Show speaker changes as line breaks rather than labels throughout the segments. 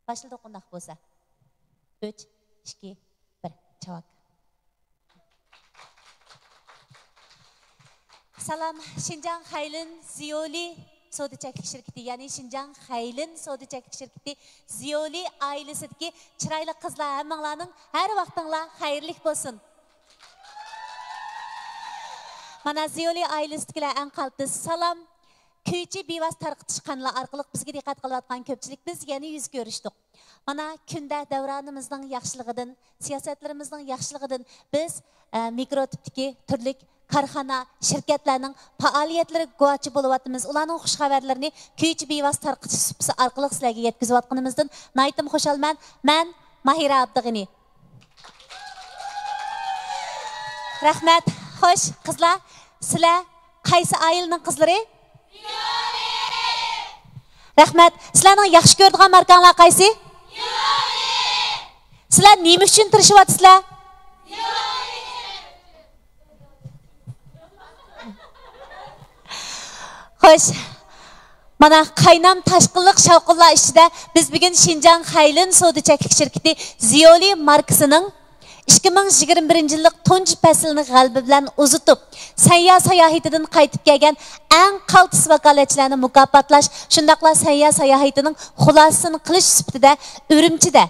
Başladık ondaq bolsa. 3, 2, 1. Çavak. Salam, Şinjan Haylin Ziyoli Sodaçaklık şirketi, yani Şinjan Haylin Sodaçaklık şirketi Ziyoli ailesideki çıraylı kızlar hammalarning her vaqtinglar xayrlik bo'lsin. Mana Ziyoli ailesidekiler en kalpli salam. Köyçü bivas tarqıtış kanlı arqılıq bizge diqqat qılıbatqan köpçilik biz yeni yüz görüşdük. Mana künde davranımızdan yaxşılığıdın, siyasatlarımızdan yaxşılığıdın biz mikrotipteki türlük karxana, şirketlerinin faaliyetleri guvaçı buluvatımız. Ulanın hoş haberlerini köyçü bivas tarqıtış süpsi arqılıq sizlerge yetkizvatqanımızdan naytım hoşal men Mahira Abdığini. Rahmet, hoş kızlar. Sizler qaysi ailenin kızları? Rahmet, sizlerning yaxshi ko'radigan markanlar qaysi? Sizlar nima uchun tirishyapsizlar? Xo'sh. Mana qaynam tashqinliq shavqinlar ichida biz bugun Şinjan Haylin Sodaçaklık şirketi Ziyoli markasının 2021 yıllık tunç paslini g'albi bilan uzitib, sayya sayohatidan qaytib kelgan eng qaltis vakolatchilarni mukofotlash, shundaqla sayya sayohatining xulosasini qilish sifatida Urumchida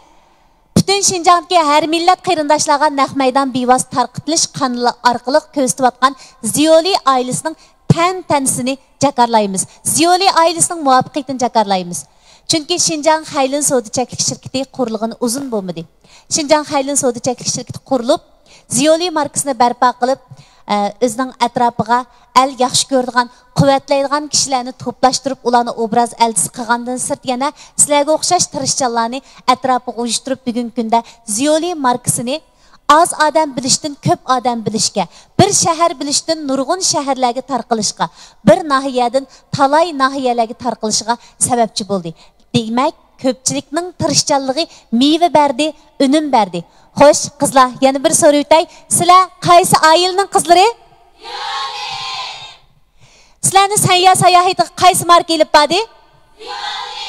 butun Şinjandagi har millat qarindoshlarga naq maydon bevos tarqitilish qanuli orqali ko'rsatayotgan Ziyoli oilasining tanisini jakarlaymiz. Ziyoli oilasining muvaffaqiyatini jakarlaymiz. Çünkü Şinjan Haylin Sodaçaklık şirketi qurilgani uzun bo'lmadi. Şinjan Haylin Sodaçaklık şirketi qurilib, Ziyoli markasini barpo qilib, o'zining atrofiga el yaxshi ko'radigan, quvvatlaydigan kishilarni to'plashtirib, ularni obraz elchisi qilgandan sirt yana sizlarga o'xshash tirishchanlarni atrofiga uyushtirib bugungi kunda Ziyoli markasini az adam bilishdan ko'p adam bilishga, bir shahar bilishdan nurg'un shaharlarga tarqalishga, bir nahiyadan talay nahiyalarga tarqalishiga sababchi bo'ldi. Demak, ko'pchilikning tirishchanligi meva berdi, unum berdi. Xo'sh, qizlar, yana bir so'rab o'tay. Sizlar qaysi oilaning qizlari? Ziyoli. Sizlarni sayya sayohatiga qaysi marka ilib bordi? Ziyoli.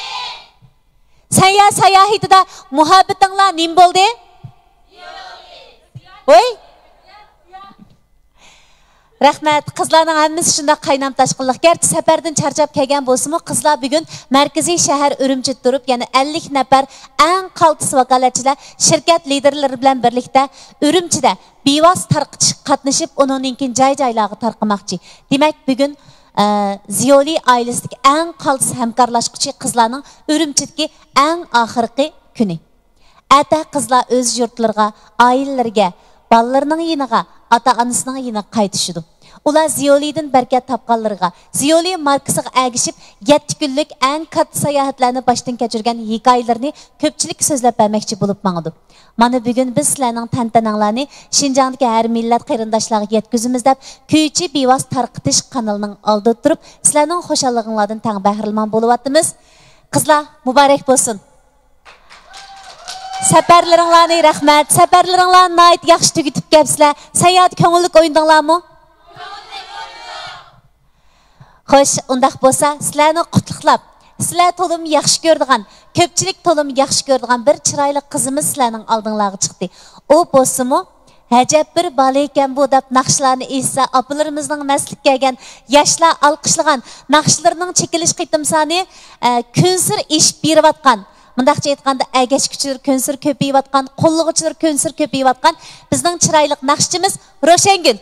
Sayya sayohatida muhabbatinglar nim bo'ldi? Oy? Rahmat, qizlarning hammasi shunda qaynam tashqinliq. Gerçi safardan charchab kelgan bo'lsa-mu, qizlar bugun markaziy shahar Urumchida turib, yana 50 nafar eng qaltis vakolatchilar shirkat liderlari bilan birlikda Urumchida bevos tarqitish qatnashib, uningkin joy-joylarga tarqamoqchi. Demak, bugun Ziyoli ailesidagi eng qaltis hamkorlashuvchi qizlarning Urumchidagi eng oxirgi kuni. Ata qizlar o'z yurtlariga, oilalariga, ballarının yiniga, ata-onasining yiniga qaytishidi. Ular Ziyolidan barkat topganlarga, Ziyoli markasiga agishib 7 kunlik eng katta sayohatlarni boshdan kechirgan hikoyalarni ko'pchilik so'zlab bermoqchi bo'lib mangdi. Mana bugun biz sizlarning tantananglarni Şinjandagi har millat qarindoshlarga yetkazamiz deb kuychi bevos tarqitish kanalining oldida turib, sizlarning xushalliginglardan tang bahramand bo'lyapmiz. Qizlar, muborak bo'lsin. Səfərlərinizə rəhmət. Səfərlərinizə nəhayət yaxşı tügütüb gəlibsizlər. Səyahət köngüllük oyundunlarmı? Xoş, undaq bolsa, sizlərni qutluqlab, sizlər tolum yaxşı gördüğən, köpçilik tolum yaxşı gördüğən bir çıraylı qızımız sizlərinin aldığınlarına çıxdı. O bolsa-mı? Həcəb bir bala ekan bu deb naqshlarni esa apalarımızning maslik kelgan yoshlar alqishlagan naqshlarning chekilish qitimsani kunsir ish berayotgan. Mındaqça aytganda əgəşküçülər könsür köpəyiyatqan, qollğuçular könsür köpəyiyatqan bizning chiroyli naqshchimiz Roshangul.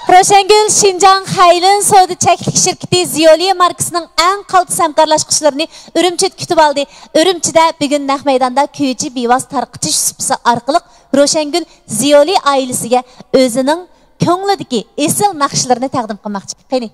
Roshangul Şinjan Haylin Sodaçaklık şirketi Ziyoli markasının eng qaltis hamkorlashuvchilarini Urumchida kutib oldi. Urumchida bugun naq maydonda kuychi bevos tarqitish supsi orqali Roshangul Ziyoli oilasiga o'zining ko'nglidagi esil naqshlarini taqdim qilmoqchi. Qani.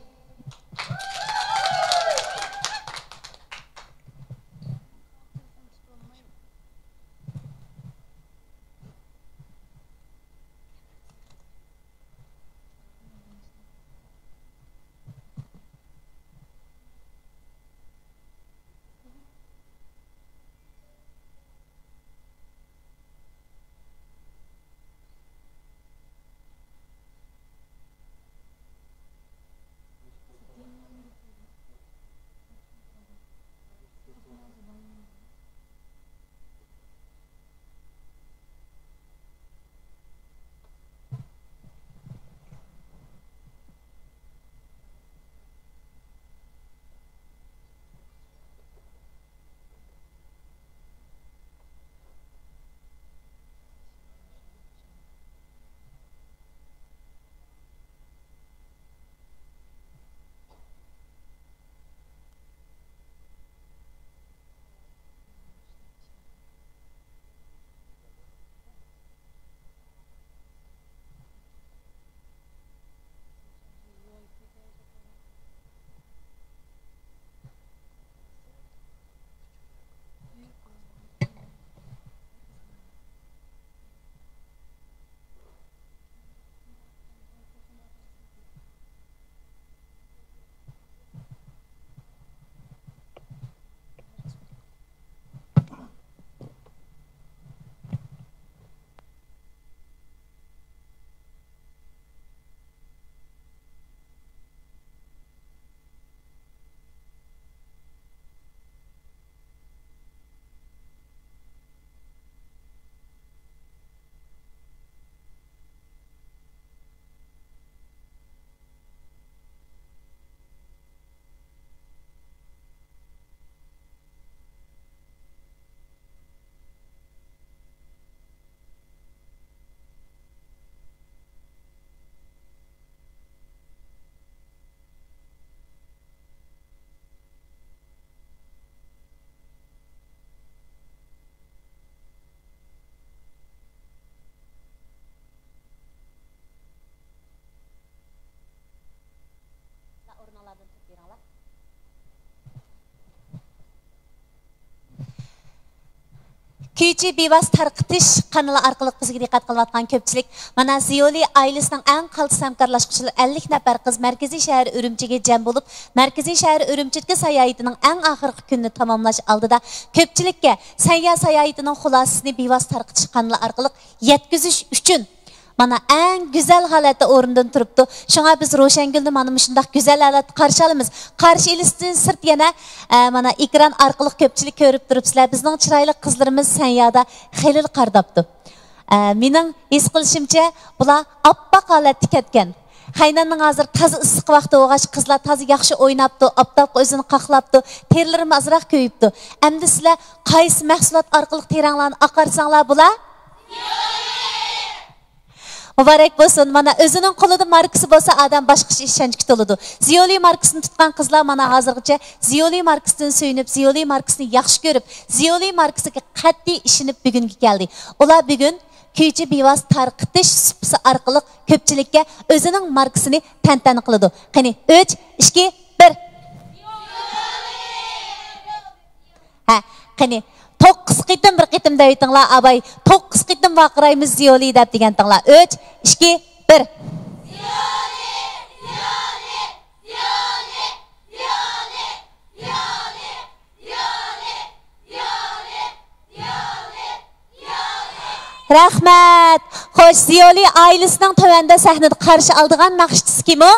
Kuyucu bevas tarqitish kanali orqali bizga diqqat qilayotgan ko'pchilik mana Ziyoli oilasining eng qaltis hamkorlashuvchilari 50 nafar qiz markaziy shahar Urumchiga jam bo'lib, markaziy shahar Urumchidagi sayohatining eng oxirgi kunini tamomlash oldida ko'pchilikka sayohatining xulosasini bevas tarqitish kanali orqali yetkazish uchun mana eng güzel holatda o'rnidan turibdi. Shunga biz Ro'shangulni mana shunday güzel holatda qarshi olamiz. Qarshi ilishdan sirt yana mana ekran orqali ko'pchilik ko'rib turibsizlar. Bizning chiroyli qizlarimiz Sanyada xelil qardabdi. Mening his qilishimcha, bular oppoq holatda ketgan. Qaynanning hozir toza issiq vaqti o'g'ash qizlar toza yaxshi o'ynabdi, optoq o'zini qaqlabdi, terlarim azroq ko'yibdi. Endi sizlar qaysi mahsulot orqali teranglarni oqarsanglar bular Mübarek bo'lsin. Mana o'zining qo'lida markasi bo'lsa, adam boshqacha ishonchga to'ladi. Ziyoli markasini tutgan qizlar mana hozirgacha Ziyoli markasidan suyunib, Ziyoli markasini yaxshi ko'rib, Ziyoli markasiga qat'iy ishinib bugunga keldi. Ular bugun kuychi bevas tarqitish supsi orqali ko'pchilikka o'zining markasini tantana qiladi. Qani 3, 2, 1. Ha, qani 9 qitim bir qitim deytinglar abay 9 qitim vaqiraymiz Ziyoli deb degantinglar 3 2 1 Rahmat. Xo'sh, Ziyoli oilasining tövanda sahnada qarshi oldigan naqshchisi kim o?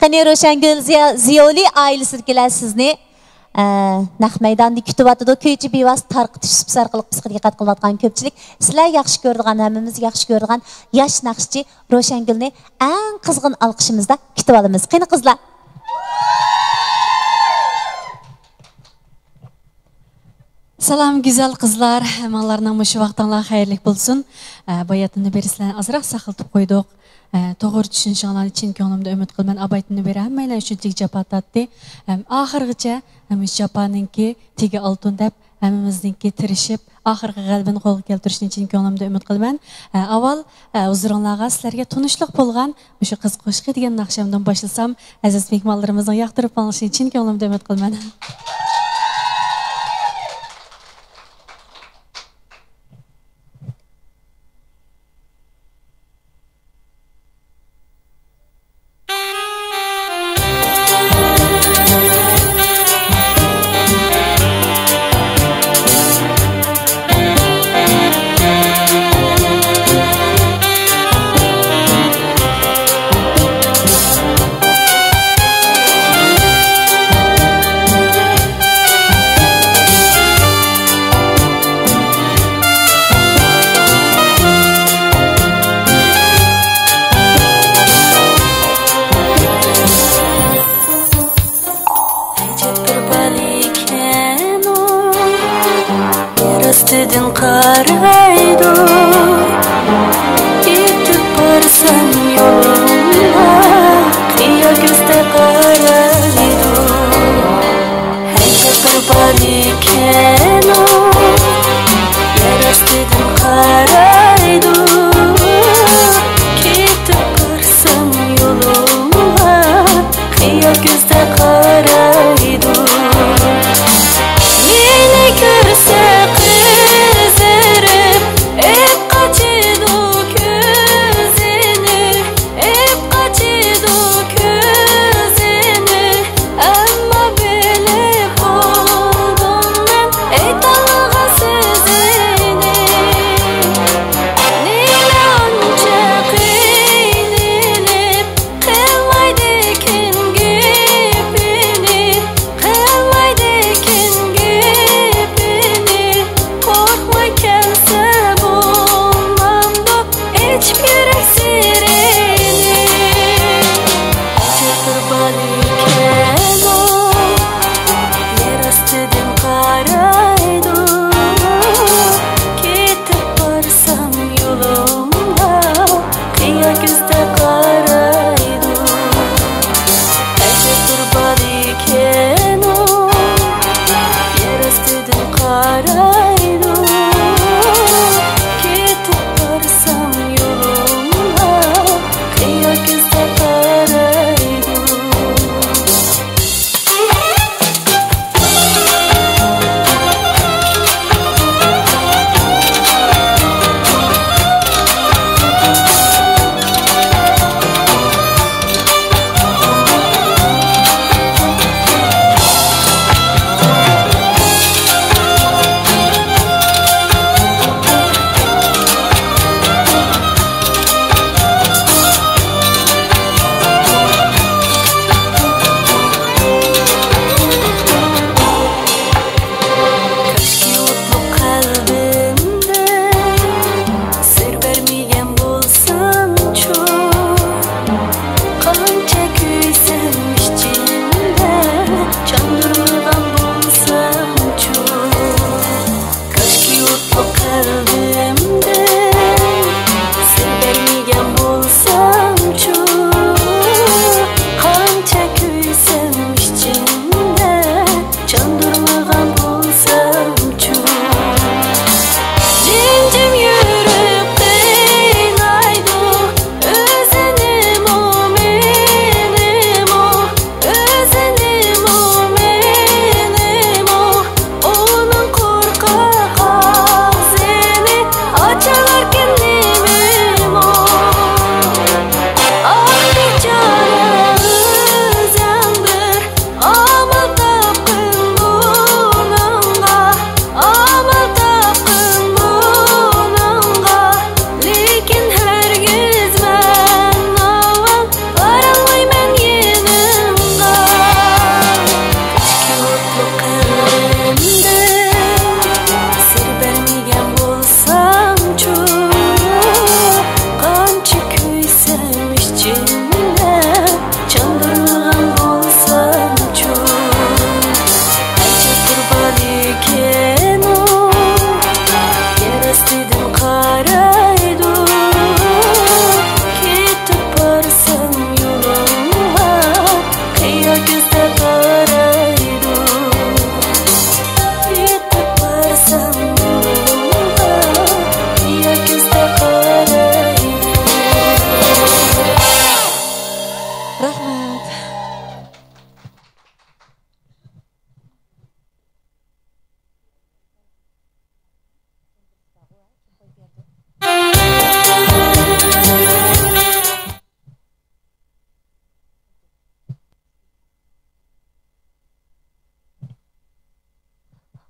Qani Ro'shangul Ziyoli oilasidagilar sizni naq maydonda kutyapti. Kuychi bevas tarqitish supsi orqali bizga diqqat qilayotgan ko'pchilik sizlar yaxshi ko'radigan, hammamiz yaxshi ko'radigan yosh naqshchi Ro'shangulni eng qizg'in olqishimizda kutib olamiz. Qani qizlar.
Salam güzel qizlar, hammalaringning mush vaqtinglar xayrli bo'lsin. Bayatini berisizlar azroq saqiltib qo'ydik. To'g'ri tushunishinglarni chin ko'nglimda umid qilaman. Abaytini beri hammalar shunchalik jafo tortdi. Oxirgacha hamish jafoninki tegi oltin deb hammamizningki tirishib oxirgi g'alabani qo'lga keltirishni chin ko'nglimda umid qilaman. Avval huzuringizga sizlarga tunishliq bo'lgan o'sha qiz qo'shiqi degan naqshamdan boshlasam, aziz mehmonlarimizning yoqtirib qolishini chin ko'nglimda umid qilaman.
Üstüdün karaydı Gittik barsan yoluna Kıya gözde karaydı Hece bir bar iken o Yer üstüdün karaydı Gittik barsan yoluna Kıya gözde karaydı Yeni görse kızırıp hep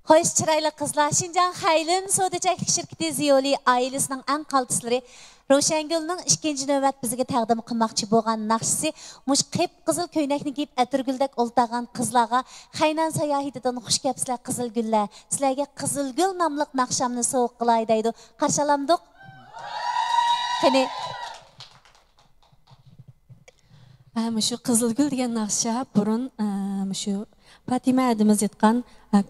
Hoş çıraylı kızlar, Şinjan Haylin Soğuducaklık Şirketi Ziyoli ailesinin en kaltısları Roşengül'ün ikinci növbet bizge təqdim qılmaqçı bolğan naqşisi muş qıp-qızıl köynəkni giyib ətirgüldək oltağan qızlarga Xaynan sayahitidan xuş gəpsizlər Qızılgüllər. Sizlərə Qızılgül namlıq naqşamni soğuq qılay deydi. Qarşılamdıq. Qani
Şu Qızılgül degan naqşa burun şu Fatima adımız etqan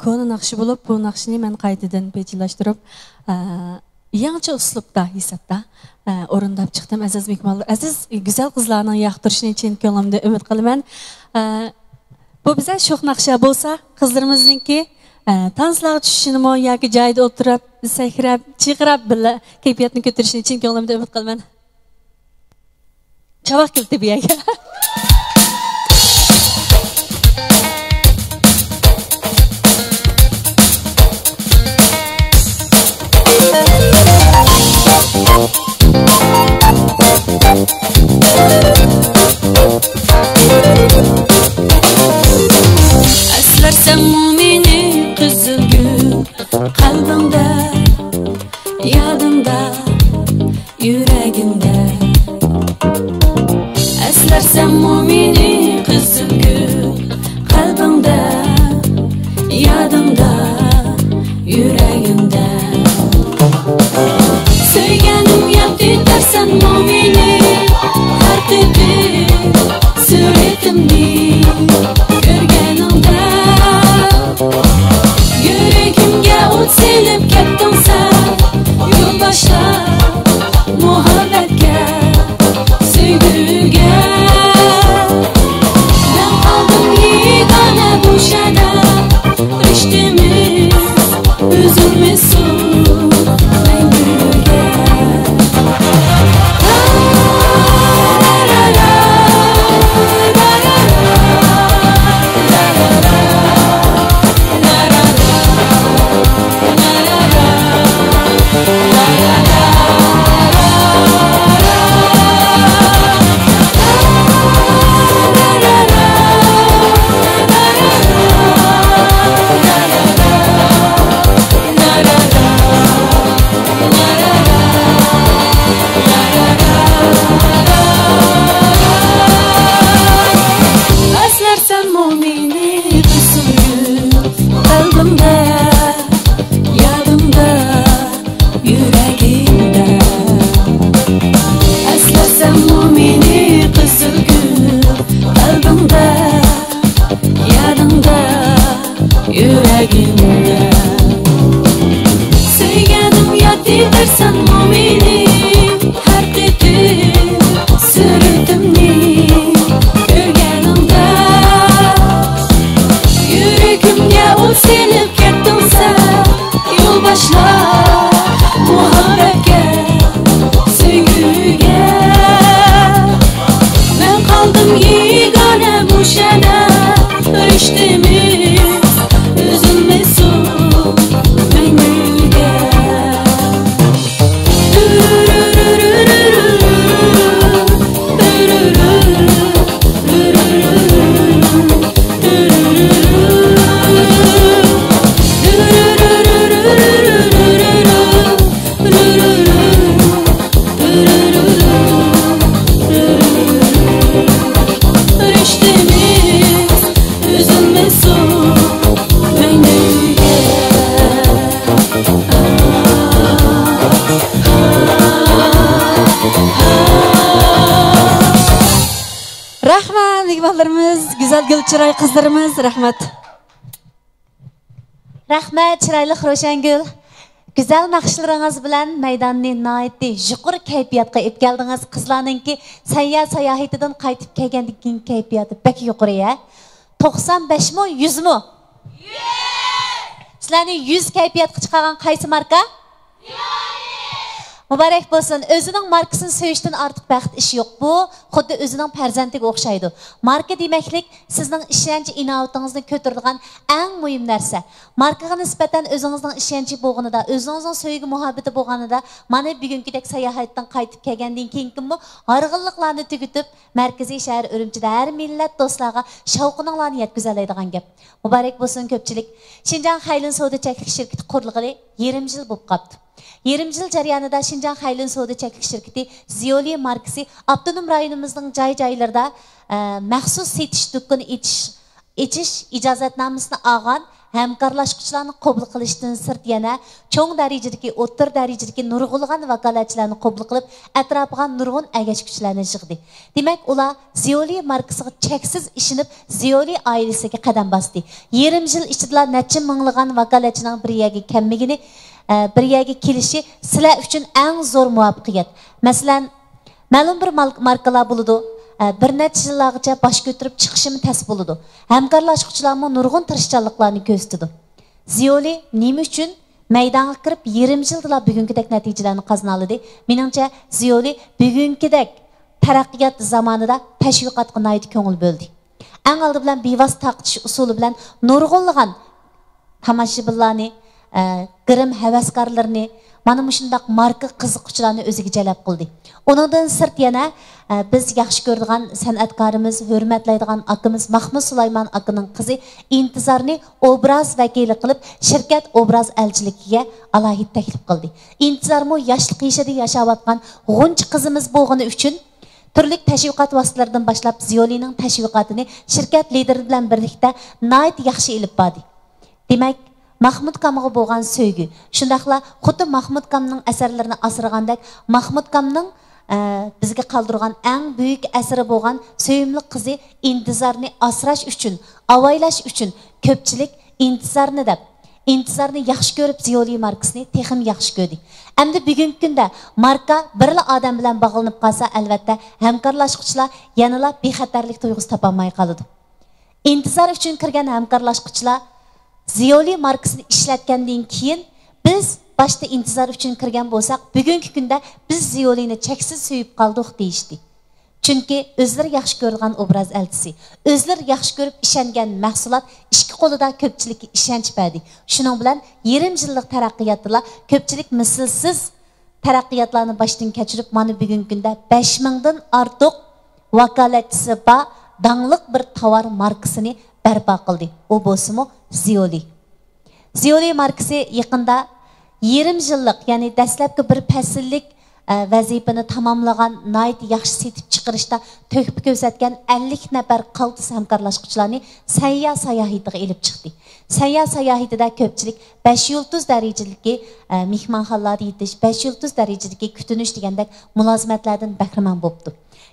konu naqşı bulup bu naqşını men qaytadan pejlashtirib yangi uslubda hesapda orundab chiqdim. Aziz mehmonlar, aziz güzel qizlarning yoqtirishini için ko'nglimda umid qilaman. Bu bize sho'x naqsha bo'lsa, qizlarimizningki tanslar tushishini yoki joyida o'tirib, sakrab, chiqirib billa kayfiyatni ko'tarishini için ko'nglimda umid qilaman. Chavoq keldi bu yerga.
Eslersen mumini Kızılgül kalbimde, yadımda, yüreğimde. Eslersen mumini Kızılgül kalbimde, yadımda, yüreğimde. Söylenim yaptı dersen mumini her türlü suretimni görgenimde. Yüreğimge ot silip kettin sen yol başla muhabbetke sevgüge. Ben kaldım yegane bu şada riştimiz üzülmesin yüreğimde. Söyledim yaddi dersen mumini her dedi sürüdümni görgenimde. Yüreğimge ol silip kettin sen yol başla muhabbetke sevgüge. Ben kaldım yegane bu şene riştimiz üzülmesin mengüge.
Rahmat mehmonlarimiz, güzel gül chiroy qizlarimiz, rahmat.
Rahmat çıraylı Roşengül. Güzel naqşlarınız bilan maydonni naiti yuqori kayfiyatga ep keldingiz. Qizlarninki sayahatidan qaytib kelgandan keyin kayfiyati bek yuqori ya. 95 mi 100 mi? 100. Sizlarning 100 kayfiyatga chiqargan qaysi marka? Mübarək bolsun. Özünün markasını söyüşdən artıq bəxt iş yox. Bu, xuddi özünün pərzəndiga oxşaydı. Marka deməklik sizin işlənci inovatingizni kötürdigan ən mühim narsa. Markaga nisbətən özünüzün işlənci bolğanida, özünüzün söygi muhabbeti bolğanida, mana bugünkidek sayohatdan qaytib kelgandan keyinmi harg'inliklarni tugutib, markaziy shahar Urumchida har millat do'stlarga shavqininglarni yetkazoladigan gap. Mübarək bolsun ko'pchilik. Şinjan Xaylin savdo cheklik shirkati qurilg'ili 20 yil bo'lib qoldi. 20 yil jarayonida Şinjan Xaylin savdo cheklik shirkati Ziyoli markasi avtonom rayonimizning joy-joylarida maxsus setish do'koni ichish ijozatnomasini olgan hamkorlashuvchilarni qabul qilishdan sirt yana cho'ng darajadagi, o'rta darajadagi nurg'ulg'an vakolatchilarni qabul qilib, atrofiga nurg'un agashuvchilarni yig'di. Demak, ular Ziyoli markasiga cheksiz ishinib, Ziyoli oilasiga qadam bosdi. 20 yil ichida necha minglagan vakolatchining bir yerga kelmagini, bir yerga kelishi sizlar uchun eng zo'r muvaffaqiyat. Masalan, ma'lum bir markalar bo'ladi. Bir necha yillargacha bosh ko'tarib chiqishim tas bo'ladi. Hamkorlashuvchilarga nurg'un tirishchanliklarni ko'rsatdi. Ziyoli nima uchun maydonga kirib 20 yilda bugünkidek natijalarni qozona oldi? Meningcha Ziyoli bugünkidek taraqqiyot zamonida tashviqotga noyit ko'ngil bo'ldi. Eng oldi bilan bevosita taqtish usuli bilan nurg'unlagan tomoshabinlarni, g'irim havaskorlarni, mana shundaq marka qiziquvchilarni o'ziga jalb qildi. Onundan sırt yana biz yaxshi ko'radigan san'atkorimiz, hurmatlaydigan akamiz Mahmud Sulaymon akaning qizi intizorni obraz vakili qilib, shirkat obraz elchiligiga alohida taklif qildi. Intizormo yoshlik yashida yashayotgan g'unchi qizimiz bo'lgani uchun turli tashviqot vositalaridan boshlab Ziyolining tashviqotini shirkat lideri bilan birlikda nihoyat yaxshi ilib bordi. Demak, Mahmud Kamga bo'lgan sevgi, shundaqla xuddi Mahmud Kamning asarlarini asragandek, Mahmud Kamning bizga qoldirgan eng buyuk asari bo'lgan sevimli qizi intizorni asrash uchun, avaylash uchun ko'pchilik intizorni deb, intizorni yaxshi ko'rib Ziyoli markasini texim yaxshi ko'rdi. Endi bugungi kunda marka birla odam bilan bog'lanib qolsa, albatta hamkorlashuvchilar yanada bexatarlik tuyg'usi topolmay qoladi. Intizor uchun kirgan hamkorlashuvchilar Ziyoli markasini ishlatgandan keyin biz başta intizor uchun kirgan bo'lsak, bugungi kunda biz Ziyolini cheksiz suyib qoldik deyishdi. Chunki o'zlari yaxshi ko'rgan obraz elchisi, o'zlari yaxshi ko'rib ishongan mahsulot ikki qo'lida ko'pchilikka ishonch berdi. Shuning bilan 20 yillik taraqqiyotda ko'pchilik mislsiz taraqqiyotlarni boshdan kechirib, mana bugungi kunda 5000 dan ortiq vakolatchisi bor dangliq bir tovar markasini barpo qildi. U bo'lsa-mu Ziyoli. Ziyoli markasi yaqinda 20 yillik, ya'ni dastlabki bir fasllik vazifani tamomlagan, nihoyat yaxshi setib chiqarishda to'hfa ko'rsatgan 50 nafar qaltis hamkorlashuvchilarni sayya sayohatiga elib chiqdi. Sayya sayohatida ko'pchilik 5 yulduz darajadagi mehmonxonalarda yetish, 5 yulduz darajadagi kutinish degandek mulozimatlardan bahramand bo'ldi.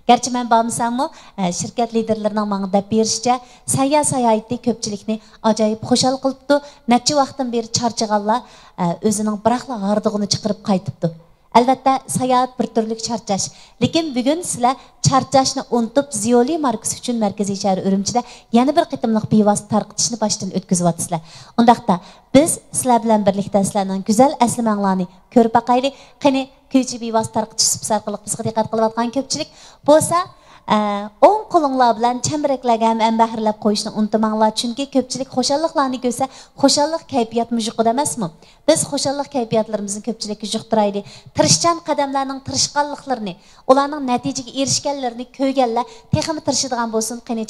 Gerçi men bağımsanmı şirket liderlerining menga deb berishicha, sayya sayohati ko'pchilikni ajoyib xushal qilibdi. Necha vaqtdan beri charchaganlar o'zining biraqla g'ardig'ini chiqarib qaytibdi. Albatta sayohat bir turlik charchash. Lekin bugun sizlar charchashni unutib Ziyoli markasi uchun markaziy shahar Urumchida yana bir qitimliq bevosita tarqitishni boshdan o'tkazyapsizlar. Undaqda biz sizlar bilan birlikda sizlarning go'zal aslimanglarni ko'rib baqaylik. Qani ko'chi bevosita tarqitish orqali bizga diqqat qilayotgan ko'pchilik bo'lsa, o'ng qo'linglar bilan chambaraklarga ham bahrilab qo'yishni unutmanglar, chunki ko'pchilik xushalliqlarni ko'rsa, xushalliq kayfiyat mujiqida emasmi? Biz xushalliq kayfiyatlarimizni ko'pchilikka yuqtiraylik. Tirishchan qadamlarning tirishqanliklarini, ularning natijaga erishganlarini ko'rganlar texmi tirishadigan bo'lsin. Qani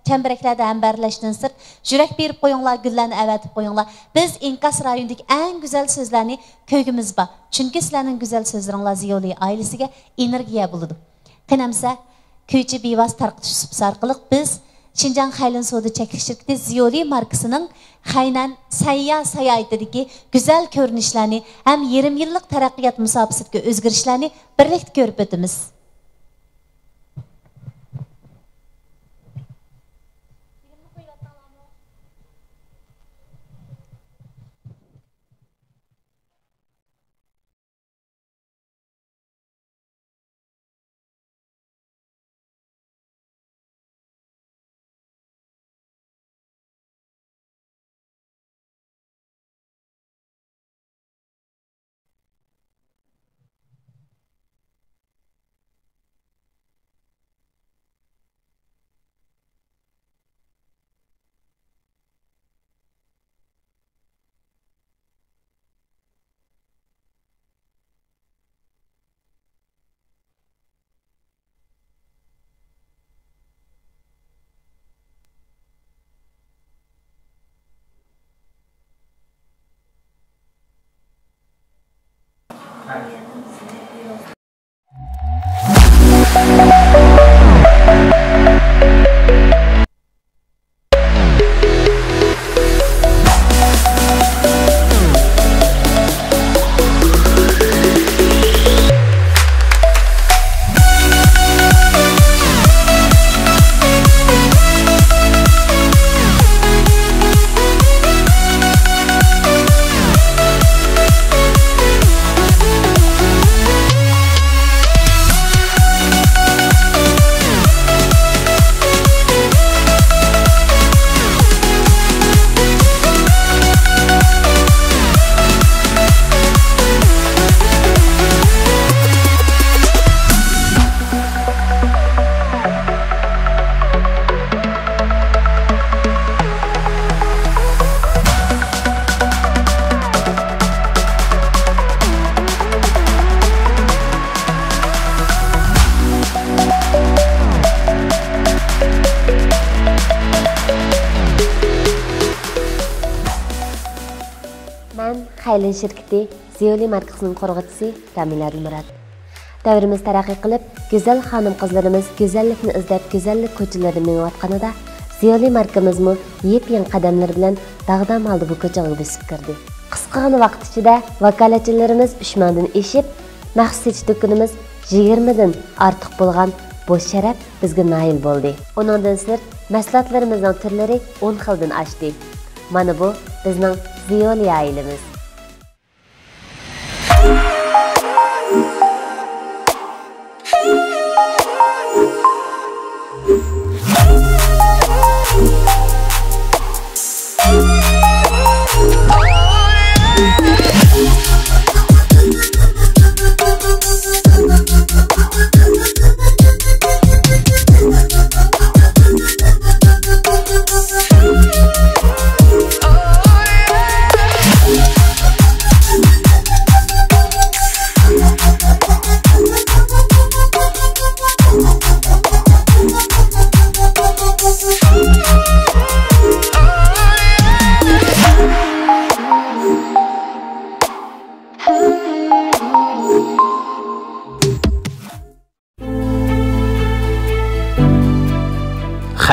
chambaraklarda ham barlashdan sirt yurak berib qo'yinglar, gullarni avatib qo'yinglar. Biz inkas rayonidagi eng go'zal so'zlarni ko'rgimiz bor. Chunki sizlarning go'zal so'zlaringlar Ziyoli oilasiga energiya bo'ladi. Qanamsa Köyçü bevas tarqitish orqali biz Şinjan Xaylin savdo cheklik shirkati Ziyoli markasining Xaynan sayya sayohatidagi go'zal ko'rinishlarni ham 20 yillik taraqqiyot musobaqasiga o'zgarishlarni birlikda ko'rib o'tamiz.
Xaylin şirketi Ziyoli markasının qo'rg'uvchisi Ramila Dilmurod. Davrimiz taraqqiy qilib, go'zal xonim-qizlarimiz go'zallikni izlab go'zallik ko'chalarida menayotganida Ziyoli markamizmi yep-yangi qadamlar bilan dag'dam oldi bu ko'chaga bosib kirdi. Qisqagina vaqt ichida vakolatchilarimiz 3 mingdan eshib, maxsus setish do'konimiz 20 dan ortiq bo'lgan bu sharaf bizga nail bo'ldi. Uningdan sirt mahsulotlarimizning turlari 10 xildan oshdi. Mana bu bizning Ziyoli oilamiz.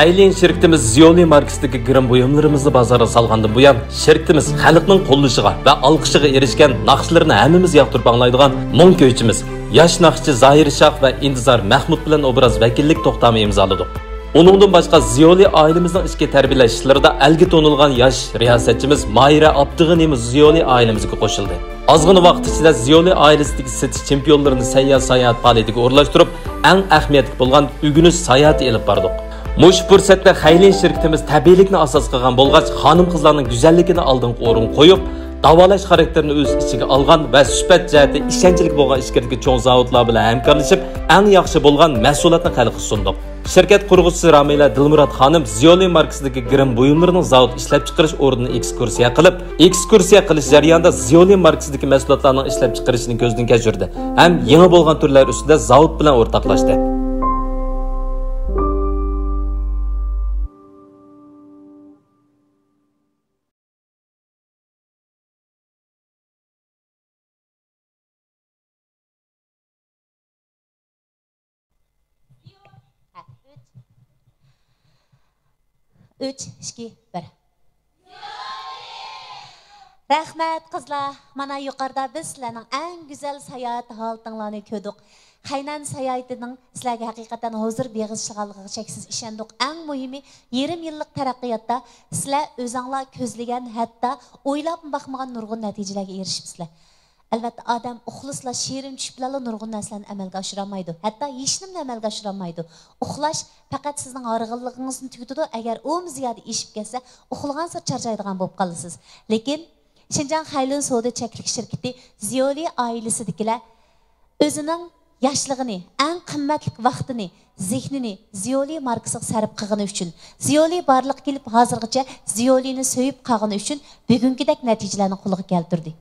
Xaylin şirketimiz Ziyoli markasidagi girim buyumlarimizni bozorga salgandan buyon şirketimiz xalqning qo'llashiga va olqishiga erishgan naqshlarni hammamiz yoqtirib anglaydigan mung ko'ychimiz yosh naqshchi Zohir Shoh va Intizor Mahmud bilan obraz vakillik to'xtami imzoladik. Uningdan boshqa Ziyoli oilamizning ichki tarbiyalash ishlarida alga to'nilgan yosh riyosatchimiz Mayra Abdug'aniyimiz Ziyoli oilamizga qo'shildi. Ozgina vaqt ichida Ziyoli oilasidagi setish chempionlarini sayyor sayohat faoliyatiga o'rlashtirib, eng ahamiyatli bo'lgan Ugunish sayohati elib bordik. Mush fursatda Xaylin şirketimiz tabiiylikni asos qilgan bo'lgach, xonim-qizlarning go'zalligini oldingi o'rin qo'yib, davolash xarakterini o'z ichiga olgan va suhbat jihati ishonchli bo'lgan ishkirdagi cho'ng zavodlar bilan hamkorlashib, eng yaxshi bo'lgan mahsulotni xalqqa sundik. Şirket qurg'uvchisi Ramila Dilmurod xonim Ziyoli markasidagi girim buyumlarining zavod ishlab chiqarish o'rnini ekskursiya qilish jarayonida Ziyoli markasidagi mahsulotlarning ishlab chiqarishini ko'zdan kechirdi. Ham yangi bo'lgan turlar ustida zavod bilan o'rtoqlashdi.
Üç, iki, bir. Rahmet kızlar, mana yukarıda biz sizlerinin en güzel sayahat halatlarını kördük. Xaynan sayahatının sizlerge hakikaten huzur begizşiğalığı çeksiz işendik. En mühimi 20 yıllık terakkiyatta sizler özünler közlegen hatta oylap bakmagan nurgun neticelerge erişipsizler. Elbette adam uxlasla şirin düşüplerle nurgun neslen amelge aşıramaydı. Hatta yeşinimle amelge aşıramaydı. Uxlaş fakat sizin ağırgınlığınızın tügüdüdü. Eğer o ziyade işip gelse uxlagan sır çarjaydıgan bolup kalısınız. Lekin Şinjan Xaylin Soda Çeklik şirketi Ziyoli ailesidekiler özünün yaşlığını, en kıymetli vaktini, zihnini Ziyoli markasıga sarf qilgani uchun, Ziyoli barliq kelib hozirgacha Ziyolini söyüp qolgani uchun bugünkidek natijalarni qo'lga keltirdi.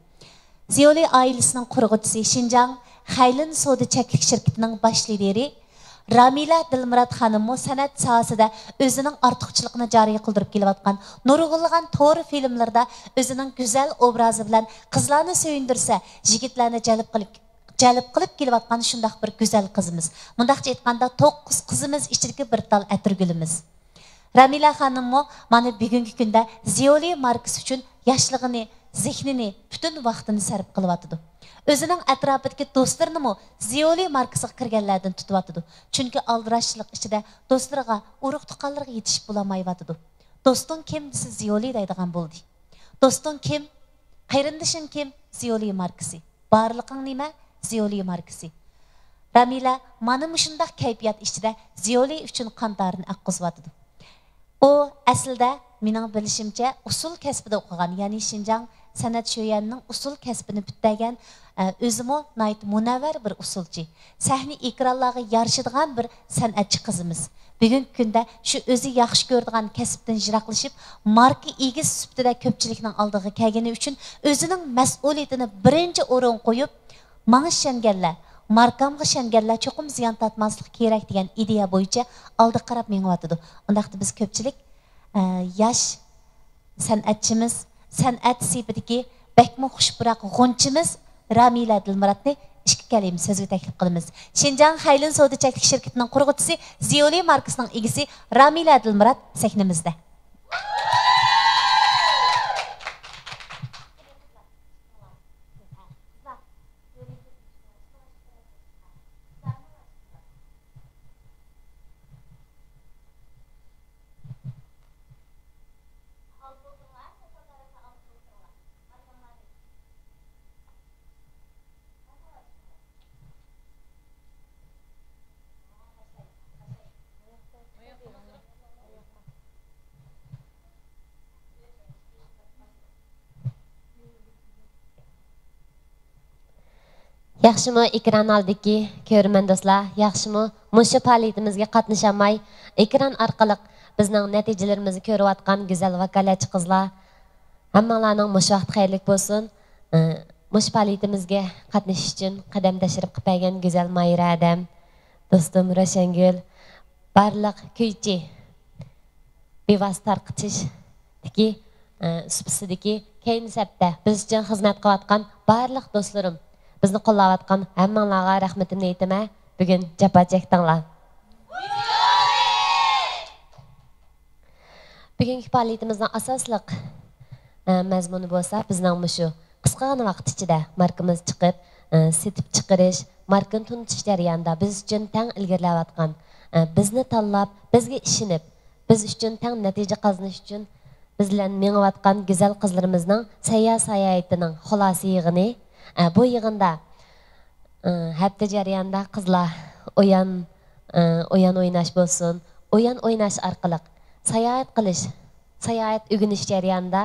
Ziyoli ailesining qurg'uvchisi Şinjan Xaylin Soda Çeklik şirketining bosh lideri Ramila Dilmurod xonimmi san'at sohasida o'zining ortiqchiligini joriy qildirib kelayotgan, nurg'unlagan to'g'ri filmlarda o'zining go'zal obrazi bilan qizlarni so'yindirsa, yigitlarni jalb qilib kelayotgan shundoq bir go'zal qizimiz. Mundaqcha aytganda 9 qizimiz ichidagi bir tal atirgulimiz. Ramila xonimmi mana bugungi kunda Ziyoli markasi uchun yoshligini, zihnini, bütün vaqtini sarf qilyotdi. O'zining atrofidagi do'stlarini Ziyoli markasiga kirganlardan tutyotdi. Chunki aldirashlik ichida do'stlariga, urug' tuqqanlarga yetishib bo'lmayotdi. Do'sting kim? Siz Ziyoli deydigan bo'ldi. Do'sting kim? Qayrindishing kim? Ziyoli markasi. Barliqing nima? Ziyoli markasi. Ramila mana shunday kayfiyat ichida Ziyoli uchun qantarini oqqizotdi. O aslida mening bilishimcha usul kasbida o'qigan, ya'ni Şinjan san'at sho'yanining usul kasbini bitdagan o'zimo nayt munavvar bir usulchi, sahna ekranlarga yarashadigan bir san'atchi qizimiz. Bugungi kunda shu o'zi yaxshi ko'radigan kasbdan jiroqlashib, marka egiz sifatida ko'pchilikning oldiga kelgani uchun o'zining mas'uliyatini birinchi o'rin qo'yib, menga ishonganlar, markamga ishonganlar cho'qim ziyon tortmaslik kerak degan ideya bo'yicha oldi qarab mengyotdi. Undaqda biz ko'pchilik yosh san'atchimiz san'at sifatidagi bakmi xushpuroq g'unchimiz Ramila Dilmuratni ikki kalima so'zga taklif qilamiz. Shinjang Haylin savdo cheklik shirkatining qurg'uvchisi, Ziyoli markasining egasi Ramila Dilmurat sahnamizda.
Yaxshimi ekran oldidagi ko'rman do'stlar, yaxshimi mushu faoliyatimizga qatnashamay, ekran orqali bizning natijalarimizni ko'rayotgan go'zal vakolatchi qizlar, hammalarning mushu vaqt xayrli bo'lsin. Mushu faoliyatimizga qatnashish uchun qadam tashrif qilgan go'zal Mayra Adam, do'stim Roshangul, barliq kuychi bevosita tarqatishdagi supisidagi keyin sabda biz uchun xizmat qilayotgan barliq do'stlarim, bizni qo'llayotgan hammalarga rahmatimni aytaman. Bugun jafo chekdinglar. Bugungi faoliyatimizning asosliq mazmuni bo'lsa, bizning mushu qisqagina vaqt ichida markamiz chiqib, setib chiqarish, markani tunutish jarayonida biz uchun tang ilgarilayotgan, bizni tanlab, bizga ishinib, biz uchun tang natija qozonish uchun bizlar mengayotgan go'zal qizlarimizning sayohatining xulosa yig'ini. Bu yig'inda hafta jarayonida qizlar o'yan o'ynash bo'lsin, o'yan o'ynash orqali sayohat qilish, sayohat o'rganish jarayonida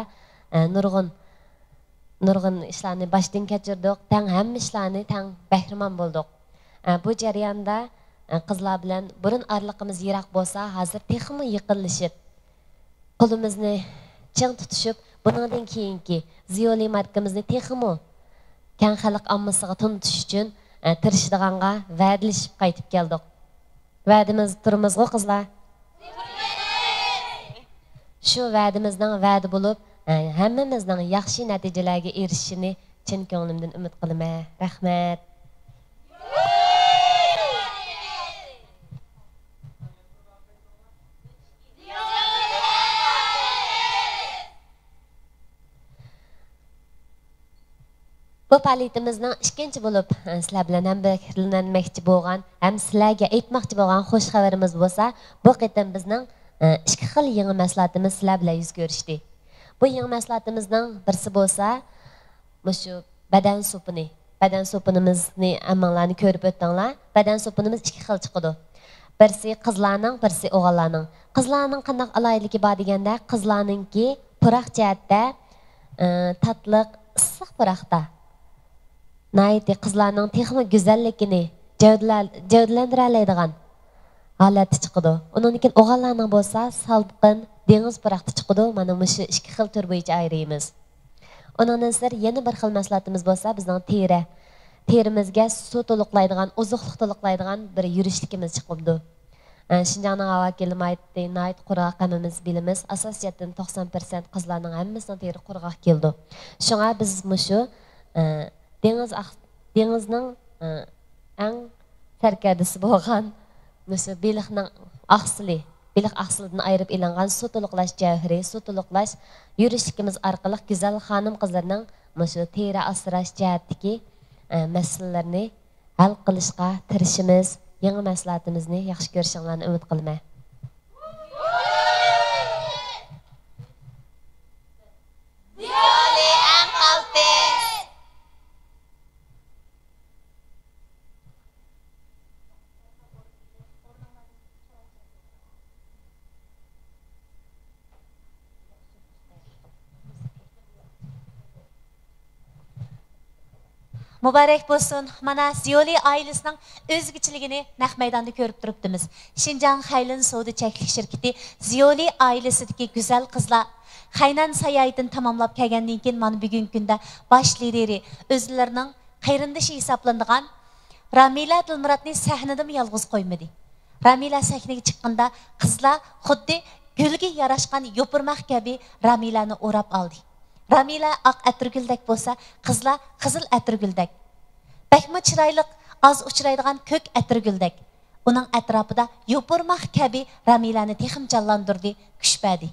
nurg'un ishlarni boshdan kechirdik, tang hamma ishlarni tang bahramon bo'ldik. Bu jarayonda qizlar bilan burun orliqimiz yiroq bo'lsa, hozir texmi yaqinlashib, qo'limizni ching tutishib, bundan keyingi Ziyoli markamizni texmi keng xalq ommasiga tanitish uchun tirishadiganға va'dalashib qaytib keldik. Va'damiz turmizg'u qizlar. Shu va'damizning va'da bo'lib, hammamizning yaxshi natijalarga erishishini chin ko'nglimdan umid qilaman. Rahmat. Bu faoliyatimizning ikkinchi bo'lib sizlar bilan ham birliklanmoqchi bo'lgan, ham sizlarga aytmoqchi bo'lgan xush xabarimiz bo'lsa, bu qitim bizning ikki xil yangi mahsulotimiz sizlar bilan yuz ko'rishdi. Bu yangi mahsulotimizning birisi bo'lsa, mushu badan supinimizni ammanlarni ko'rib o'tdinglar. Badan supinimiz ikki xil chiqadi. Birisi qizlarning, birisi o'g'illarning. Qizlarning qanday alayiligi bor deganda, qizlarningki puroq jihatda tatliq, issiq puroqda Naiti qizlarning texmi go'zalligini javdlantira oladigan holati chiqadi. Undan keyin o'g'illarning bo'lsa, salqin, dengiz puroqda chiqadi. Mana shu ikki xil tur bo'yicha ayiramiz. Undan so'ng yana bir xil mahsulotimiz bo'lsa, bizning terimizga suv to'liqlaydigan, oziqlik to'liqlaydigan bir yurishligimiz chiqibdi. Shinjongning vakili Nayt qurg'oqimiz bilamiz, asosiyatdan 90% qizlarning hammasining teri qurg'oq keldi. Shunga biz shu dengizning eng sarkardisi bo'lgan mushu beliqning beliq aqsilidan ayirib ilingan suv to'liqlash javhari, suv to'liqlash yurishligimiz orqali go'zal xonim qizlarning mushu teri asrash jihatdagi masalalarni hal qilishga tirishimiz. Yangi mahsulotimizni yaxshi ko'rishinglarni umid qilaman.
Mübarək bo'lsin. Mana Ziyoli ailəsinin özgüçülüğünü naq maydonda ko'rib turibdimiz. Shinjang Haylin savdo cheklik shirkati Ziyoli ailəsidagi go'zal qizlar Xaynan sayohatini tamomlab kelgandan keyin mana bugungi kunda bosh lideri o'zlarining qayrindishi hisoblanadigan Ramila Dilmuratni sahnada yolg'iz qo'ymadi. Ramila sahnaga chiqqanda qizlar xuddi gulga yarashgan yopirmoq kabi Ramilani o'rab oldi. Ramila oq atirguldek bo'lsa, qizlar qizil atirguldek. Bakmi chiroyli, oz uchraydigan ko'k atirguldek. Uning atrofida yopurmoq kabi Ramilani texim jonlantirdi, kuch berdi.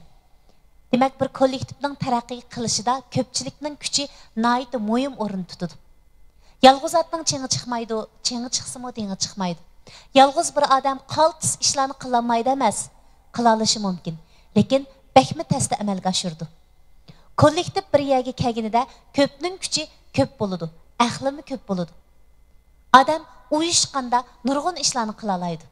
Demak, bir kollektivning taraqqiy qilishida ko'pchilikning kuchi nihoyat muhim o'rin tutadi. Yalg'iz otning chengi chiqmaydi, chengi chiqsimi tengi chiqmaydi. Yalg'iz bir odam qaltis ishlarni qila olmaydi emas, qila olishi mumkin. Lekin bakmi tasda amalga oshirdi. Kollektiv bir yerga kelganida ko'pning kuchi ko'p bo'ladi, aqlimi ko'p bo'ladi. Odam uyushqanda nurg'un ishlarni qila oladi.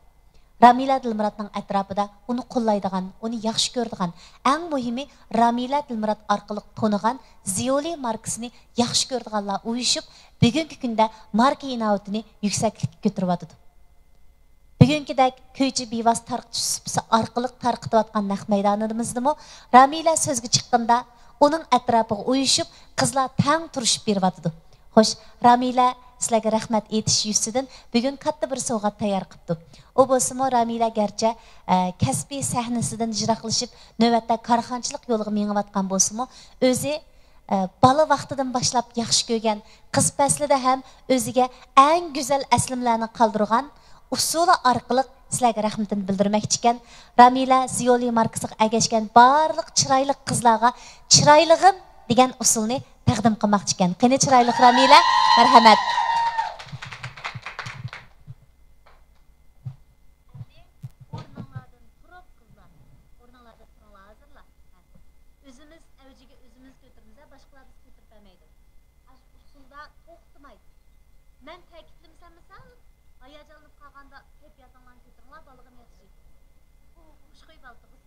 Ramila Dilmuratning atrofida uni qo'llaydigan, uni yaxshi ko'radigan, eng muhimi Ramila Dilmurat orqali tonigan Ziyoli markasini yaxshi ko'radiganlar uyushib, bugungi kunda marka inovatini yuksaklikka ko'taryapti. Bugünkidek köyçü bivas tarqıtışı orqali tarqıtayotgan naq maydonimizdami Ramila so'zga chiqqanda uning atrofiga uyushib qizlar tang turishib beryapti. Xo'sh, Ramila sizlarga rahmat aytish yuzidan bugun katta bir sovg'at tayyor qilibdi. U bo'lsa-mu Ramila garchi kasbiy sahnasidan jiroqlashib, navbatda korxonchilik yo'liga mengayotgan bo'lsa-mu, o'zi bala vaqtidan boshlab yaxshi ko'rgan, qiz faslida ham o'ziga eng go'zal aslimlarni qoldirgan usuli orqali sizlarga rahmatini bildirmoqchi ekan. Ramila Ziyoli markasiga agashgan barliq chiroyli qizlarga chiroylig'im degan usulni taqdim qilmoqchi ekan. Qani chiroyli Ramila, marhamat.
Men ta'kidlamsam misal, hayajonlanib qolganda hep yatanlarni ko'taringlar, balog'im yetishik. Xush qo'yib oltisiz.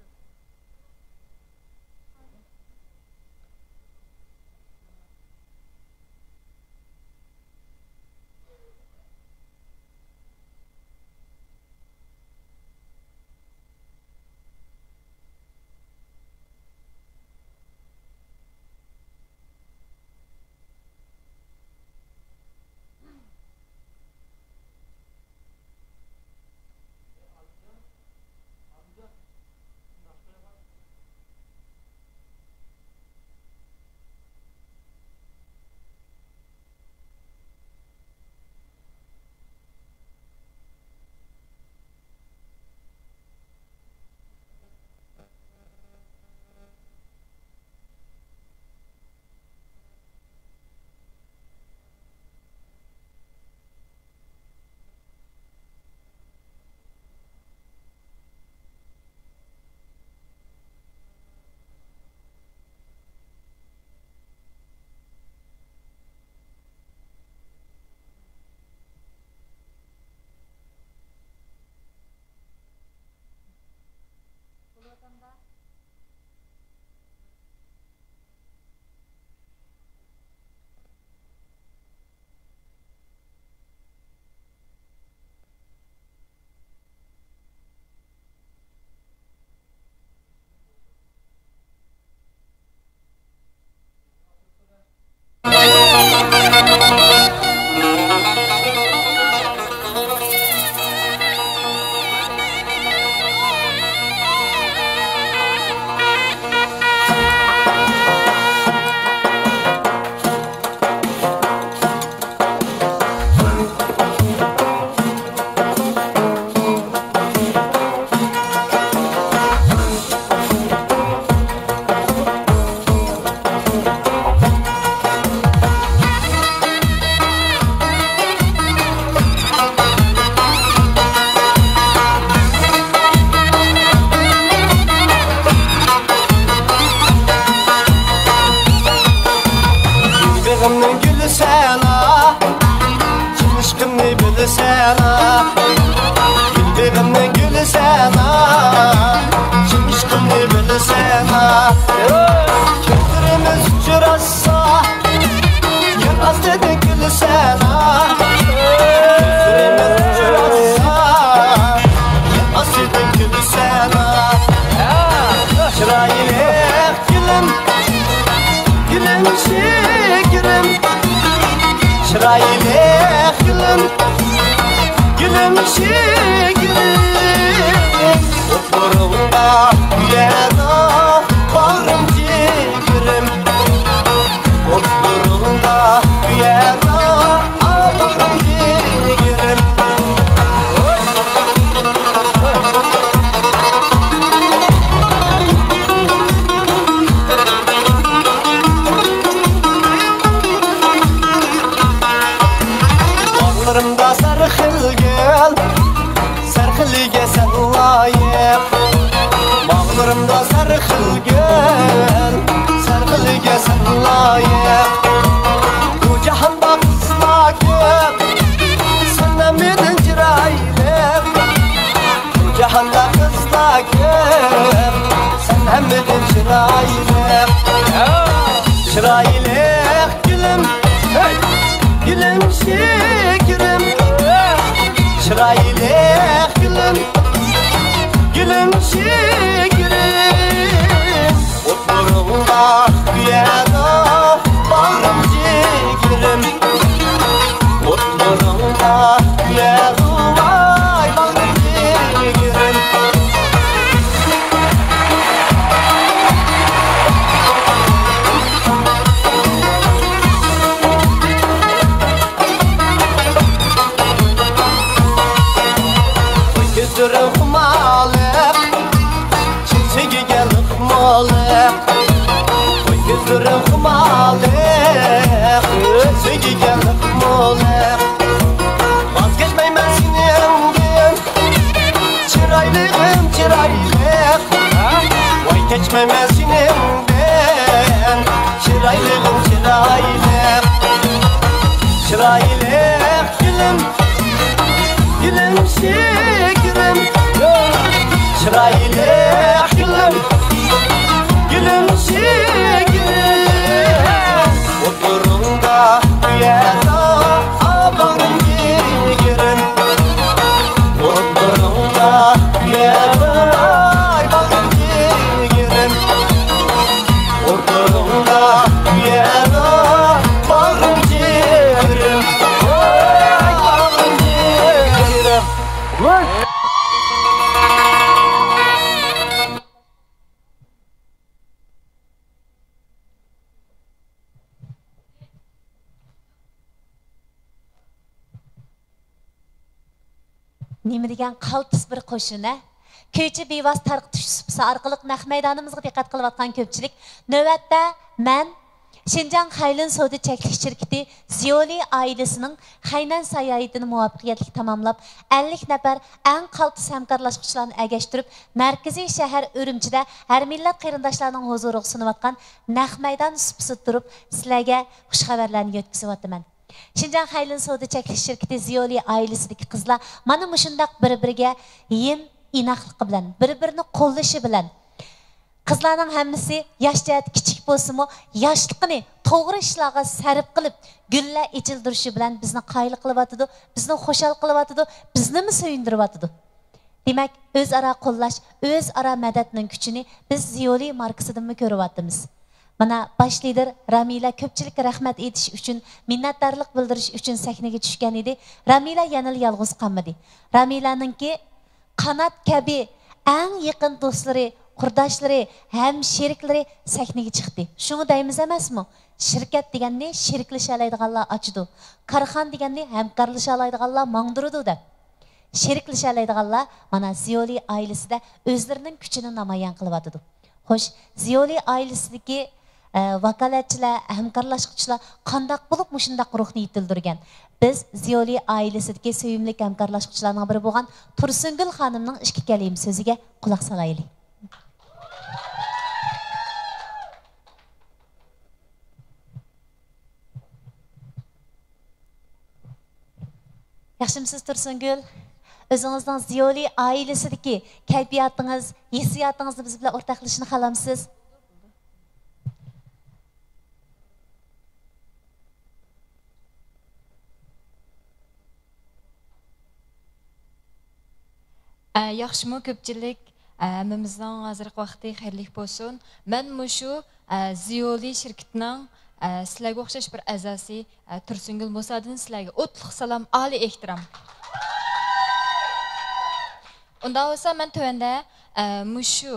Çıraylık gülüm, gülüm şekerim. Çıraylık gülüm, gülüm şekerim. Oturumda güyada bağrım şekerim. Oturumda güyada bağrım şekerim. Gözlerim malık, çiçeği gelip malık. Gözlerim malık, çiçeği gelip malık. Vazgeçmeyim seninden, çıraylıkım çıraylık. Vay geçmem seninden, çıraylıkım çıraylık. Çıraylık gülüm, gülüm şekerim. Çıraylık gülüm, gülüm şekerim. Oturumda güyada bağrım şekerim. Oturumda güyada bağrım şekerim. Oturumda güyada bağrım şekerim. Bağrım şekerim.
Nima degan qaltis bir qo'shin a? Ko'cha bevos tarqitish supsi orqali naq maydonimizga diqqat qilayotgan ko'pchilik. Navbatda men Şinjan Xaylin Savdo Cheklik Şirketi Ziyoli ailəsinin Xaynan sayohatini muvaffaqiyatli tamamlab 50 nafar eng qaltis hamkorlashuvchilarni agashtirib, markaziy shahar Urumchida har millat qarindoshlarning huzuriga sunayotgan naq maydon supsi turib, sizlarga xush xabarlarni yetkazayapman. Şinjan Xaylin Savdo Cheklik Şirketi Ziyoli ailəsidagi qizlar mana mushundaq bir-biriga yem inoqligi bilan, bir-birini qo'llashi bilan qizlarning hammasi yosh jihat kichik bo'lsa-mu, yoshligini to'g'ri ishlarga sarf qilib, gullar echildirishi bilan bizni qoyil qilyotidi, bizni xushal qilyotidi, bizni suyundiryotidi. Demak, o'zaro qo'llash, o'zaro madadning kuchini biz Ziyoli markasidan ko'ryapmiz. Mana bosh lider Ramila ko'pchilik rahmat aytish uchun, minnatdorlik bildirish uchun sahnaga tushgan edi. Ramila yana yolg'iz qolmadi. Ramilaninki qanot kabi eng yaqin do'stlari, qurdoshlari, ham sheriklari sahnaga chiqdi. Shuni deymiz emasmi? Shirkat deganni sheriklasha oladiganlar ochdi. Korxona deganni hamkorlasha oladiganlar mangdirdi deb. Sheriklasha oladiganlar mana Ziyoli ailəsində o'zlarining kuchini namoyon qilyotdi. Xo'sh, Ziyoli ailəsidagi vakolatchilar, hamkorlashuvchilar qanday bo'lib mushundaq ruhni yetildirgan? Biz Ziyoli ailəsidagi sevimli hamkorlashuvchilarning biri bo'lgan Tursungul xonimning ikki kalim so'ziga quloq solaylik. Yaxshimisiz Tursungul? O'zingizning Ziyoli ailəsidagi kayfiyatingiz, hissiyotingizni biz bilan o'rtoqlashishni xohlamsiz?
Yaxshimi ko'pchilik, hammamizning hozirgi vaqti xayrli bo'lsin. Men mushu Ziyoli shirkatining sizlarga o'xshash bir a'zosi Tursungul Musadin sizlarga o'tliq salom, oliy ehtirom. Unda olsa men tövende mushu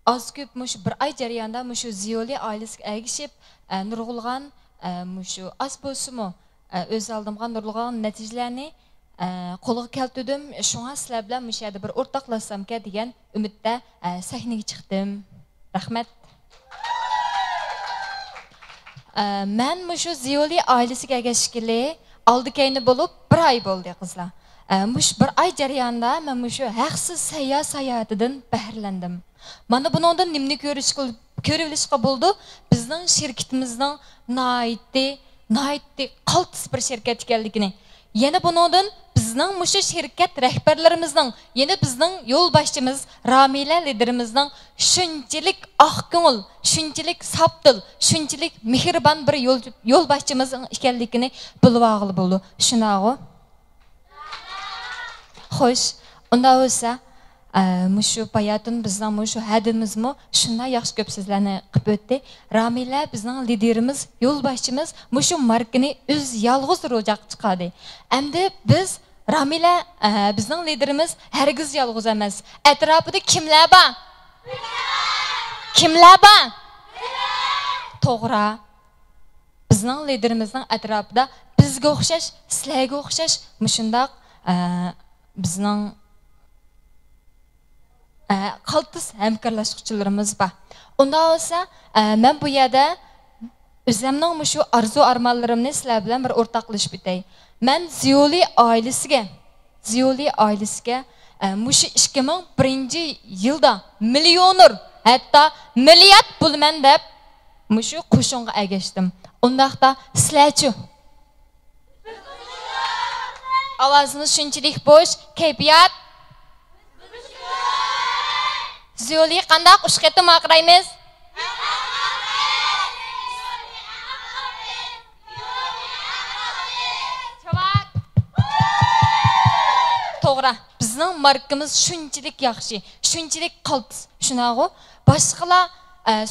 az ko'p mushu bir ay jarayonida mushu Ziyoli ailasiga ergishib nurg'ulg'an mushu az bo'lsa-mu o'z oldimga nurg'ulg'an natijalarni qo'lga keltirdim. Shunga sizlar bilan mushu yerda bir o'rtoqlashsamka degan umidda sahnaga chiqdim. Rahmat. Men mushu Ziyoli ailasiga ergashgili oldi-keyni bo'lib bir ay bo'ldi qizlar. Mush bir ay jarayonida men mushu haqsiz sayohatidan bahrilandim. Mana buningdan nimni ko'rilishga bo'ldi? Bizning shirkatimizning noiti qaltis bir shirkat ekanligini. Yana buningdan bizning mushu şirket rahbarlarimizning, yana bizning yo'l başçımız Ramila liderimizning shunchalik oqko'ngil, shunchalik sopdil, shunchalik mehribon bir yo'l başçımız ekanligini bilib olg'ili bo'ldi. Shunaqo. Xo'sh, unda bo'lsa, mushu bayatın bizning mushu hadimizmi shunda yaxshi ko'p sizlarni qilib o'tdi. Ramila bizning liderimiz, yo'l başçımız mushu markani o'z yolg'iz ro'jaq chiqadi. Endi biz Ramila bizning liderimiz hargiz yolg'iz emas. Atrofida kimlar bor? Kimlar bor? To'g'ri. Bizning liderimizning atrofida bizga o'xshash, sizlarga o'xshash mushundoq bizning qaltis hamkorlashuvchilarimiz bor. Unda olsa, men bu yerda o'zimning mushu arzu armonlarimni sizlar bilan bir o'rtoqlashib o'tay. Men Ziyoli oilasiga mushu 2001-yilda millioner, hatto milliard pulman deb mushu qo'shinga agashdim. Undaqda sizlarchi ovozimiz shunchalik bo'sh, kayfiyat Ziyoli qandaq ushqetim aqraymiz? To'g'ri, bizning markamiz shunchalik yaxshi, shunchalik qaltis. Shunaqo, boshqalar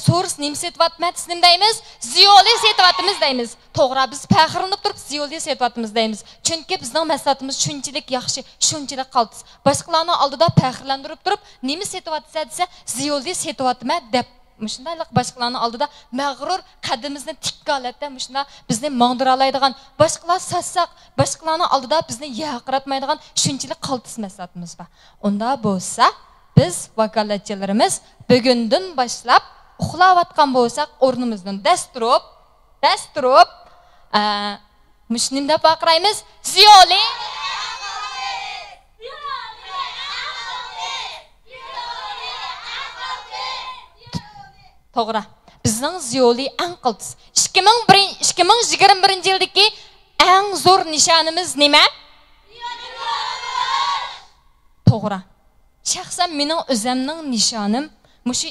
so'rs nim setyapmiz, nim deymiz, Ziyoli setyapmiz deymiz. To'g'ri, biz faxrlanib turib Ziyoli setyapmiz deymiz. Chunki bizning mas'uliyatimiz shunchalik yaxshi, shunchalik qaltis. Boshqalarning oldida faxrlantirib turib, nima setyapsa desa, Ziyoli setyapman deb mushundaylik boshqalarning oldida mag'rur qadimizni tikka holatda mushunda bizni mangdira oladigan, boshqalar sassaq, boshqalarning oldida bizni yaqratmaydigan shunchalik qaltis mas'uliyatimiz bor. Unda bo'lsa, biz vakolatchilarimiz bugundan boshlab uxlayotgan bo'lsak, o'rnimizdan dasturib, mushnim deb baqiraymiz, Ziyoli To'g'ri. Bizning Ziyoli eng qaltis. 2021-yildagi eng zo'r nishonimiz nima? To'g'ri. Shaxsan mening o'zimning nishonim mushu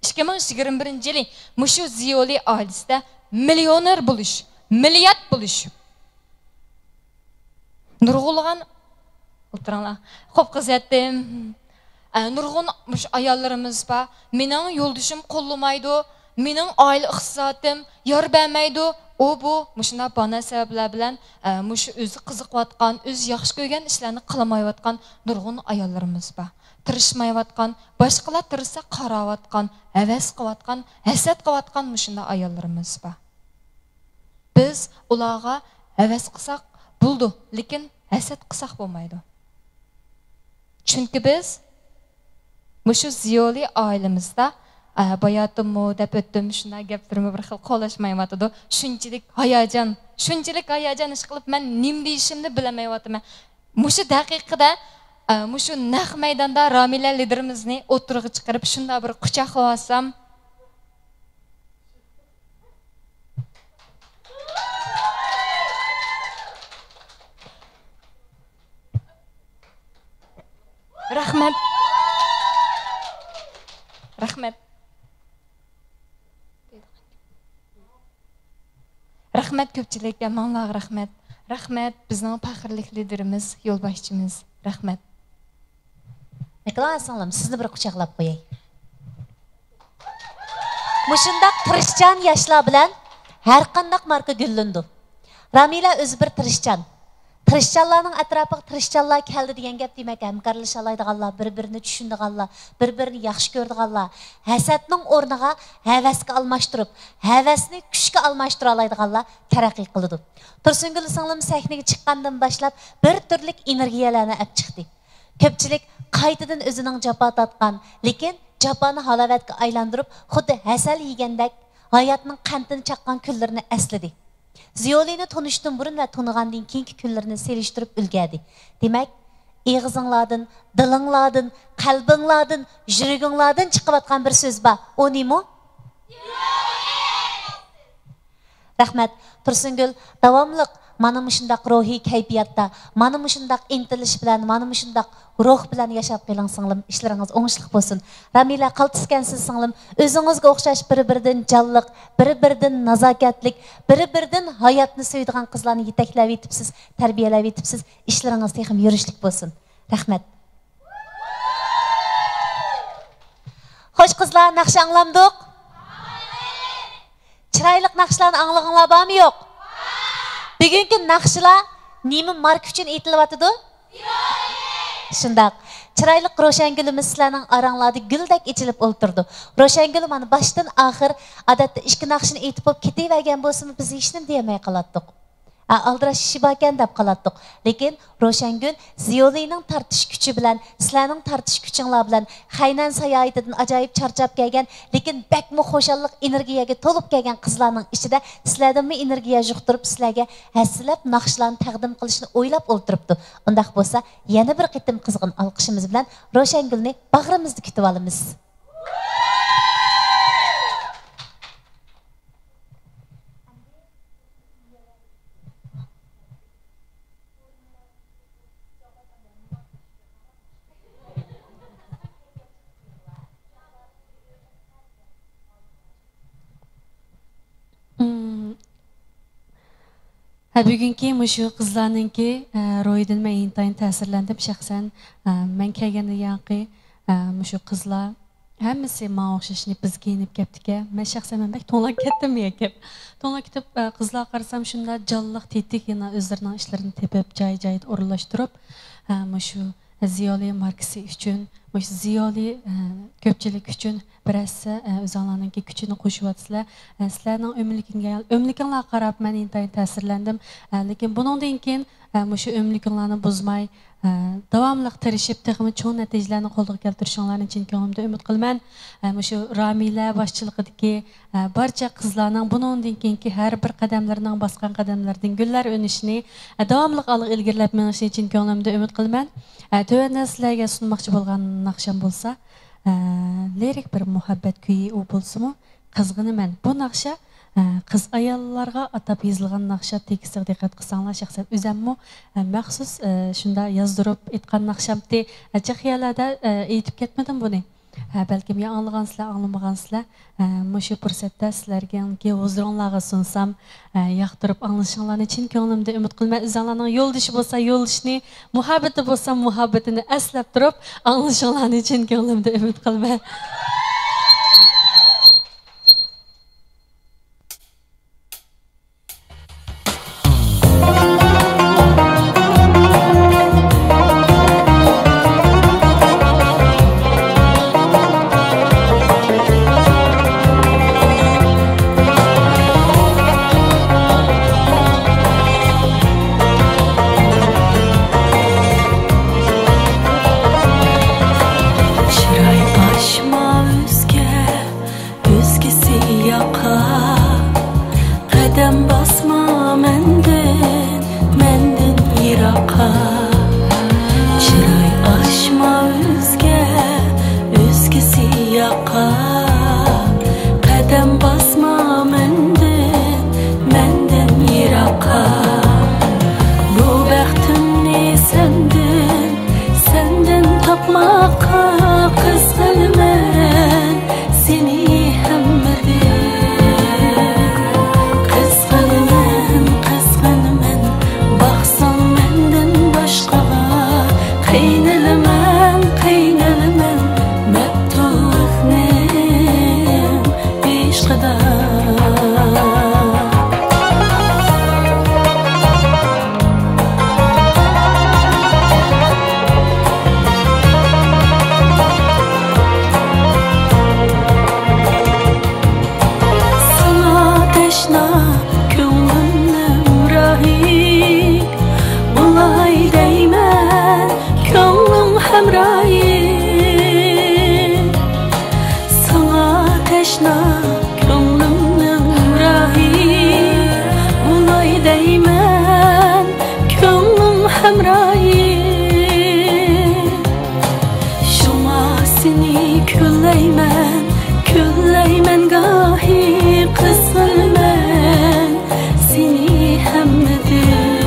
2021-yil mushu Ziyoli oilasida millioner bo'lish, milliard bo'lish. Nurg'ulg'an o'tiranglar. Xo'p qizatdim. Nurg'un ayollarimiz bor. Mening yo'ldishim qo'llamaydi, mening oila iqtisodim yor bermaydi. Bu mushuna bana sabablar bilan mushu o'zi qiziqayotgan, o'zi yaxshi ko'rgan ishlarni qilmayotgan nurg'un ayollarimiz bor. Tirishmayotgan, boshqalar tirsa qarayotgan, havas qilayotgan, hasad qilayotgan mushunda ayollarimiz bor. Biz ularga havas qilsak bo'ldi, lekin hasad qilsak bo'lmaydi. Chunki biz mushu Ziyoli oilamizda bayatimmo deb o'tdim, shunday gaplarni bir xil qo'llashmayotdi. Shunchalik hayajon ish qilib men nim deyishimni bilmayapman. Mushu daqiqada mushu naq maydonda Ramila liderimizni o'tirg'i chiqarib shunda bir quchoqlab olsam, rahmat. Rahmat ko'pchilikka, manlar rahmat. Rahmat bizning faxrli liderimiz, yo'l boshchimiz. Rahmat.
Nikolay sizni bir quchoqlab qo'yay. Mushundaq tirishchan yoshlar bilan har qanday marka gullandi. Ramila o'zi bir tirishchan. Tirishchanlarning atrofiga tirishchanlar keldi degan gap demak, hamkorlasha oladiganlar, bir-birini tushunadiganlar, bir-birini yaxshi ko'radiganlar, hasadning o'rniga havasga almashtirib, havasni kuchga almashtira oladiganlar taraqqiy qildi. Tursungul singlim sahnaga chiqqandan boshlab bir turlik energiyalarni olib chiqdi. Ko'pchilik qaytadan o'zining jafo tortgan, lekin jafoni halovatga aylantirib, xuddi hasal yegandek hayotning qandini chaqqan kunlarini esladi. Ziyolini tanışdan burun ve tanıgandan keyingi kunlarini selishtirib ulgadi. Demak, eg'izinglardan, dilinglardan, qalbinglardan, yuraginglardan chiqayotgan bir so'z bor. O nima? Rahmat. Tursungul davomli mana shundaq ruhiy kayfiyatda, mana shundaq intilish bilan, mana shundaq ruh bilan yashab keling singlim, ishlaringiz o'ngishli bo'lsin. Ramila qaltiskansiz singlim, o'zingizga o'xshash bir-biridan jonliq, bir-biridan nazokatlik, bir-biridan hayotni suydigan qizlarni yetaklab yetibsiz, tarbiyalab yetibsiz. İşlaringiz texim yurishlik bo'lsin. Rahmat. Xo'sh qizlar, naqsh anglamdik? Chiroyli naqshlarni anglag'inglar bormi yo'q? Bugungi naqshlar nima marka uchun aytilyapti? Shundaq. Chiroyli Ro'shangulimiz sizlarning oranglarda guldek ichilib o'ltirdi. Ro'shangul mana boshdan oxir odatda ikki naqshni aytib bo'lib ketavergan bo'lsa-mu biz hech nima demay qolatdik. Aldıraş işi bakan deb qolatdik. Lekin Ro'shangul Ziyolining tartish kuchi bilan, sizlarning tartish kuchinglar bilan Xaynan sayohatidan ajoyib charchab kelgan, lekin bakmi xo'shallik energiyaga to'lib kelgan qizlarning ichida sizlardanmi energiya yuqtirib sizlarga hasilab naqshlarni taqdim qilishni o'ylab o'ltiribdi. Undaq bo'lsa, yana bir qitim qizg'in olqishimiz bilan Ro'shangulni bag'rimizda kutib olamiz.
Bugungi mushu qizlarningki ro'yidan men intayin ta'sirlandim shaxsan. Men kelganda yanqi mushu qizlar hammasi menga o'xshashni biz kiyinib ketdik. Men shaxsan men bak to'nlab ketdim yakab. To'nlab ketib qizlar qarasam shunda jonliq tetik yana o'zlarining ishlarini tepib, joy-joyida o'rinlashtirib, mushu Ziyoli markasi uchun, mushu Ziyoli ko'pchilik uchun birasi o'zinglarning kuchini qo'shyapsizlar. Sizlarning o'mlikinglarga qarab men intayin ta'sirlandim. Lekin bundan keyin mushu o'mlikinglarni buzmay, davomli tirishib, texmi cho'ng natijalarni qo'lga keltirishinglarni chin ko'nglimda umid qilaman. Mushu Ramila boshchiligidagi barcha qizlarning bundan keyingi har bir qadamlarining bosgan qadamlaridan gullar o'nishini davomli ilgirlab menishni chin ko'nglimda umid qilaman. Tövəndə sizlərə sunmoqchi bo'lgan naqsham bo'lsa, lirik bir muhabbat kuyi u bo'lsa-mu, qizg'inaman. Bu naqsha qiz ayollarga atab yozilgan naqsha, tekstiga diqqat qilsanglar, shaxsan o'zimmi maxsus shunda yozdirib aytgan naqshamdi. Chexiyada aytib ketmadim buni. Balkim ya anlagansizlar, anlamagansizlar. Mushu fursatda sizlarga huzuringizga sunsam, yoqtirib anglashinglarni chin ko'nglimda umid qilaman. O'zinglarning yo'ldoshi bo'lsa, yo'ldishni, muhabbati bo'lsa, muhabbatini aslab turib, anglashinglarni chin ko'nglimda umid qilaman.
Külleymen gahi kısılmen seni hemmedir.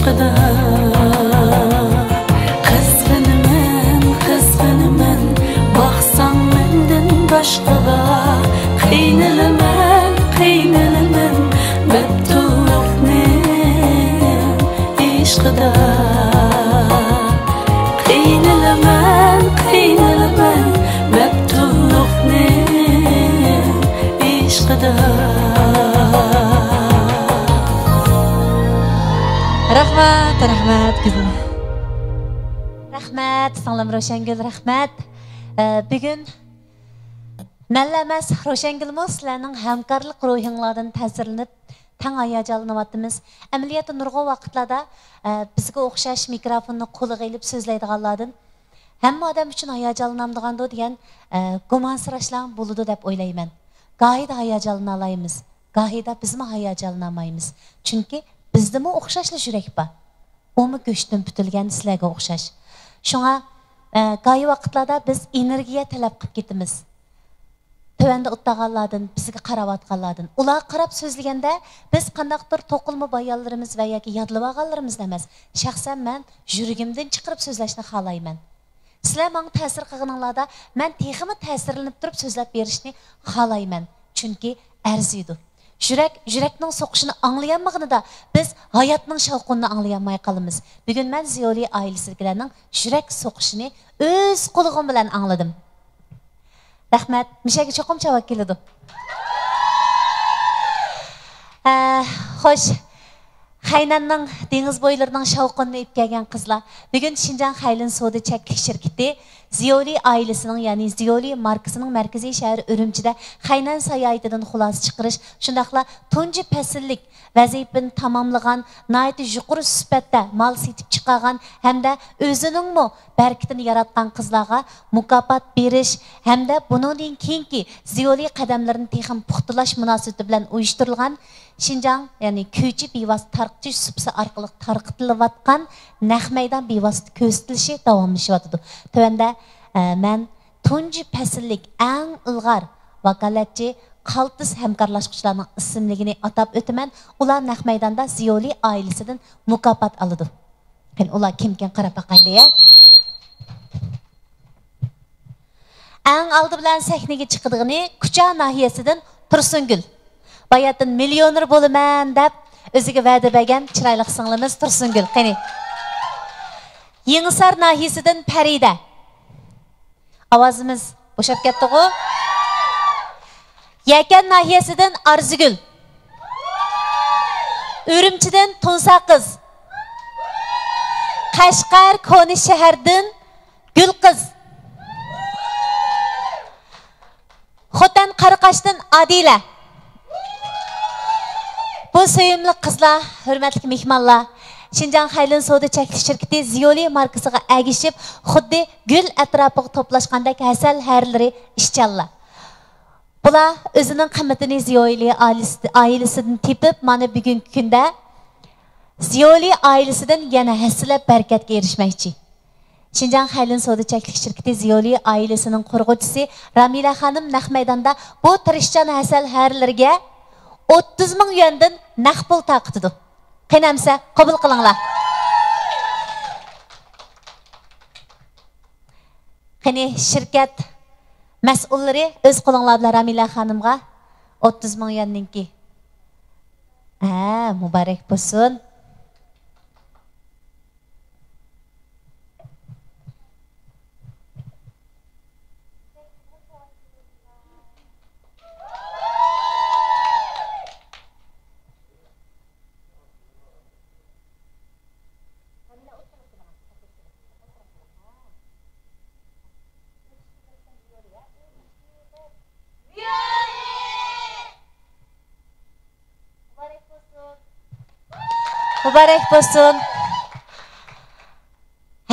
ishqida qizg'inaman boqsam mendan boshqaga qiynalaman mabtuhni ishqida qiynalaman mabtuhni ishqida.
Rahmat güzel.
Rahmat, sağlam Roşengül, rahmat. Bugün Mənləməz Roşengülmü sizlərinin həmkarlıq ruhinglardan təsirlənib tən hayacanlanıvatımız. Əməliyyatı nurğa vaqtlarda bizə oxşaş mikrofonni qo'liga ilib so'zlaydiganlardan hamma odam uchun hayacanlanamdigando degan gumansirashlar bo'ladi deb o'ylayman. Gayida hayacanlana alaymiz, gayida bizmi hayacanlanmaymiz. Chunki bizdimi o'xshashli yurak bor. Umi go'shtdan putilgan sizlarga o'xshash. Shunga gayi vaqtlarda biz energiya talab qilib ketamiz. Tövəndə o'tdaganlardan, bizga qarayotganlardan. Ular qarab so'zlaganda biz qandaqdir to'qilma bayonlarimiz va yoki yodlab olganlarimiz emas. Shaxsan men yuragimdan chiqarib so'zlashni xohlayman. Sizlar menga ta'sir qilganinglarda men teximi ta'sirlanib turib so'zlab berishni xohlayman. Chunki arziydi. Yurakning so'qishini anglayolmaganida biz hayotning shavqinini anglayolmay qolamiz. Bugun men Ziyoli oilasidagilarning yurak so'qishini o'z qo'ligim bilan angladim. Rahmat, mishaga cho'qim javob keladi. Xo'sh, Haynanning dengiz bo'ylarining shavqinini ip kelgan qizlar. Bugun Xinjiang Haylin Soda Cheklik shirkati Ziyoli oilasining, ya'ni Ziyoli markasining markaziy shahar Urumchida Haynan sayohatidan xulosa chiqarish, shundaqla tunji fasllik vazifani tamomlagan, nihoyat yuqori sifatda mal setib chiqargan hamda o'ziningmi barkatini yaratgan qizlarga mukofot berish hamda buningdan keyingi Ziyoli qadamlarini texim puxtalash munosabati bilan uyushtirilgan Xinjiang, ya'ni ko'chi bevosita tarqitish supsi orqali tarqitilayotgan naq maydon bevosita ko'rsatilishi davomlashyapti. Tövəndə mən tunji fasllik eng ilg'or vakolatchi qaltis hamkorlashuvchilarning ismligini atab o'taman. Ular naq maydonda Ziyoli oilasidan mukofot oladi. Qani ular kimga qarab baqayli-ya? Eng oldi bilan sahnaga chiqadigini Kucha nahiyasidan Tursungul. Bayatın millioner bo'laman deb o'ziga va'da bergan chiroyli singlimiz Tursungul. Qani Yangisar nahiyasidan Farida. Ovozimiz bo'shab ketdi-ku. Yakan nahiyasidan Arzigul. Urumchidan Tunsaqiz. Qashqar Koni shahardan Gulqiz. Xotan Qaraqashdan Adila. Bu sevimli qizlar, hurmatli mehmonlar, Xinjiang Haylin Soda Cheklik shirkati Ziyoli markasiga agishib, xuddi gul atrofiga to'plashgandek hasal harlari ishchanlar. Bular o'zining qimmatini Ziyoli oilasidan tepib, mana bugungi kunda Ziyoli oilasidan yana haslab barakatga erishmoqchi. Xinjiang Haylin Soda Cheklik shirkati Ziyoli oilasining qurg'uvchisi Ramila xonim naq maydonda bu tirishchan hasal harlariga 30 ming yuandan naq pul taqitidi. Qanamsa qabul qilinglar. Qani shirkat mas'ullari o'z qo'linglar bilan Ramila xonimga 30 ming yuanningki. Muborak bo'lsin. Muborak bo'lsin.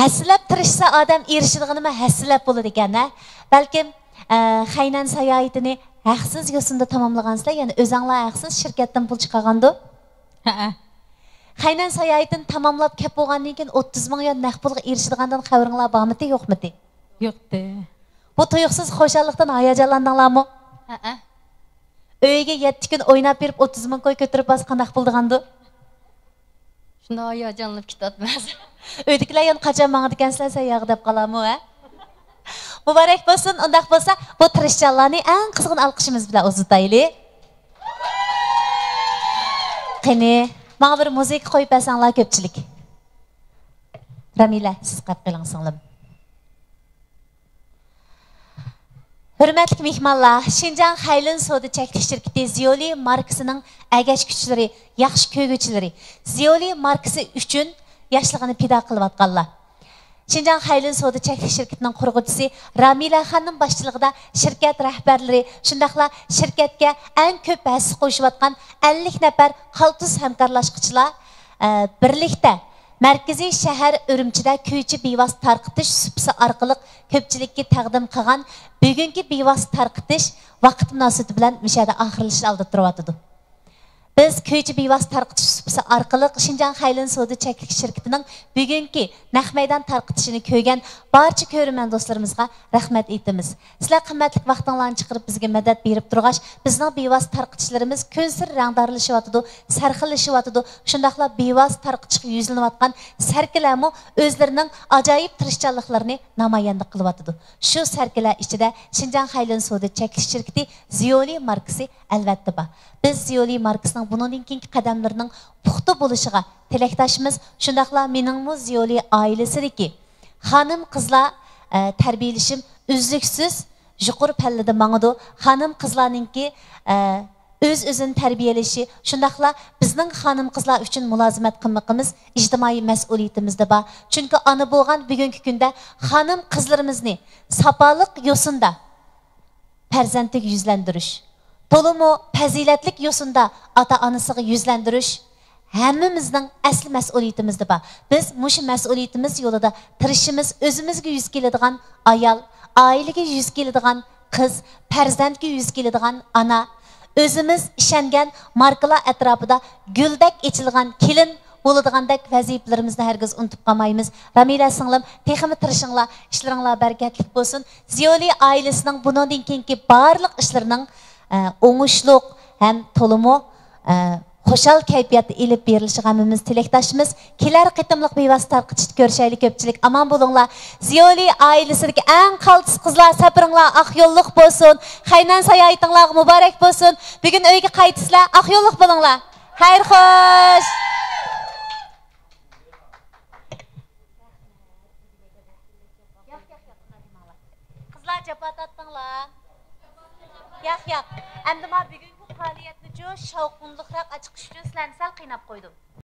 Haslab tirishsa odam erishadiganimi haslab bo'ladi ekan-a. Balkim Haynan sayohatini haqsiz yo'sinda tamomlagansizlar, ya'ni o'zinglar haqsiz shirkatdan pul chiqargandi. Haynan sayohatini tamomlab kelib bo'lgandan keyin 30 ming yuan naq pulga erishadigandan xabaringlar bormi-ti, yo'qmi-ti?
Yo'qdi.
Bu tuyuqsiz xo'shallikdan hayajonlandinglarmi? Uyga 7 kun o'ynab berib 30 ming qo'y ko'tarib bas qandaq bo'ldigandi?
Şunda hayacanlanıp ketatmaz.
Öydikiler yan kaçan bana dikensizler sen yağı dep kalamı ha? Mübarek bolsun, undaq bolsa bu tirishchanlarni eng qizg'in alqishimiz bilan uzatayli. Qani, menga bir musiqa qo'yib bersanglar ko'pchilik. Ramila, siz qilib qo'ying singlim. Hürmetli mehmonlar, Şinjan Haylin Soda Çekiliş Şirketi Ziyoli markasının əgəş güçləri, yaxşı köygüçləri, Ziyoli markası üçün yaşlığını pida qılıbatqanlar. Şinjan Haylin Soda Çekiliş Şirketi'nin qurğucusu Ramila Xanım başçılığında şirket rəhbərləri, şundaqla şirketke en köp hisse qoşubatqan 50 nəfər qaltuz həmkarlaşqıçılar birlikdə Merkezi şəhər Ürümçidə köyçü bivas tarqıtış süpsi arqılıq köpçilikki təqdim qılğan bugünkü bivas tarqıtış vaqt münasibəti bilan müşahada axırlaşı aldı turvatıdı. Biz köyçü bivas tarqıtış süpsi arqılıq Şinjan Haylin Soda Çekiliş Şirketi'nin bugünkü naq meydan tarqıtışını köygen barcha ko'rman do'stlarimizga rahmat aytamiz. Sizlar qimmatli vaqtinglarni chiqarib bizga madad berib turg'ach, bizning bevos tarqitishlarimiz kunsir rangdorlashyapti, sarxillashyapti. Shundaqla bevos tarqitishga yuzlanayotgan sarkilarmi o'zlarining ajoyib tirishchanliklarini namoyanda qilyapti. Shu sarkilar ichida Şinjan Haylin Soda Çekiliş Şirketi Ziyoli markasi albatta bor. Biz Ziyoli markasining bundan keyingi qadamlarining puxta bo'lishiga tilakdoshimiz. Shundaqla meningmi Ziyoli oilasidagi xonim qizlar tarbiyalashim uzluksiz yuqori pallada mangdi. Xonim qizlarningki o'z-o'zini tarbiyalashi, shundaqla bizning xonim qizlar uchun mulozimat qilmoqimiz ijtimoiy mas'uliyatimizda bor. Chunki ona bo'lgan bugungi kunda xonim qizlarimizni safoliq yo'sinda farzandlik yuzlantirish, to'liq fazilatlik yo'sinda ota-onasiga yuzlantirish hammamizning asli mas'uliyatimizda bor. Biz mushu mas'uliyatimiz yo'lida tirishimiz, o'zimizga yuz keladigan ayol, oilaga yuz keladigan qiz, farzandga yuz keladigan ona, o'zimiz ishongan markalar atrofida guldek echilgan kelin bo'ladigandak vazifalarimizni hargiz unutib qolmaymiz. Ramila singlim, texmi tirishinglar, ishlaringlar barakatli bo'lsin. Ziyoli oilasining bundan keyingi barliq ishlarining o'ngishli ham to'limi xo'shal kayfiyatda ilib berilishi g'amimiz tilakdoshimiz. Kelar qitimliq bevosita tarqitishni ko'rishaylik ko'pchilik. Aman bo'linglar. Ziyoli oilasidagi eng qaltis qizlar safaringlar oq yo'lliq bo'lsin. Qaynan sayohatinglar muborak bo'lsin. Bugun uyga qaytisizlar, oq yo'lliq bo'linglar. Xayr xo'sh. Qizlar japat atdinglar. Yo'q. Endi men bugungi faoliyatni shavqinliroq chiqish uchun sizlarni sal qiynab qo'ydim.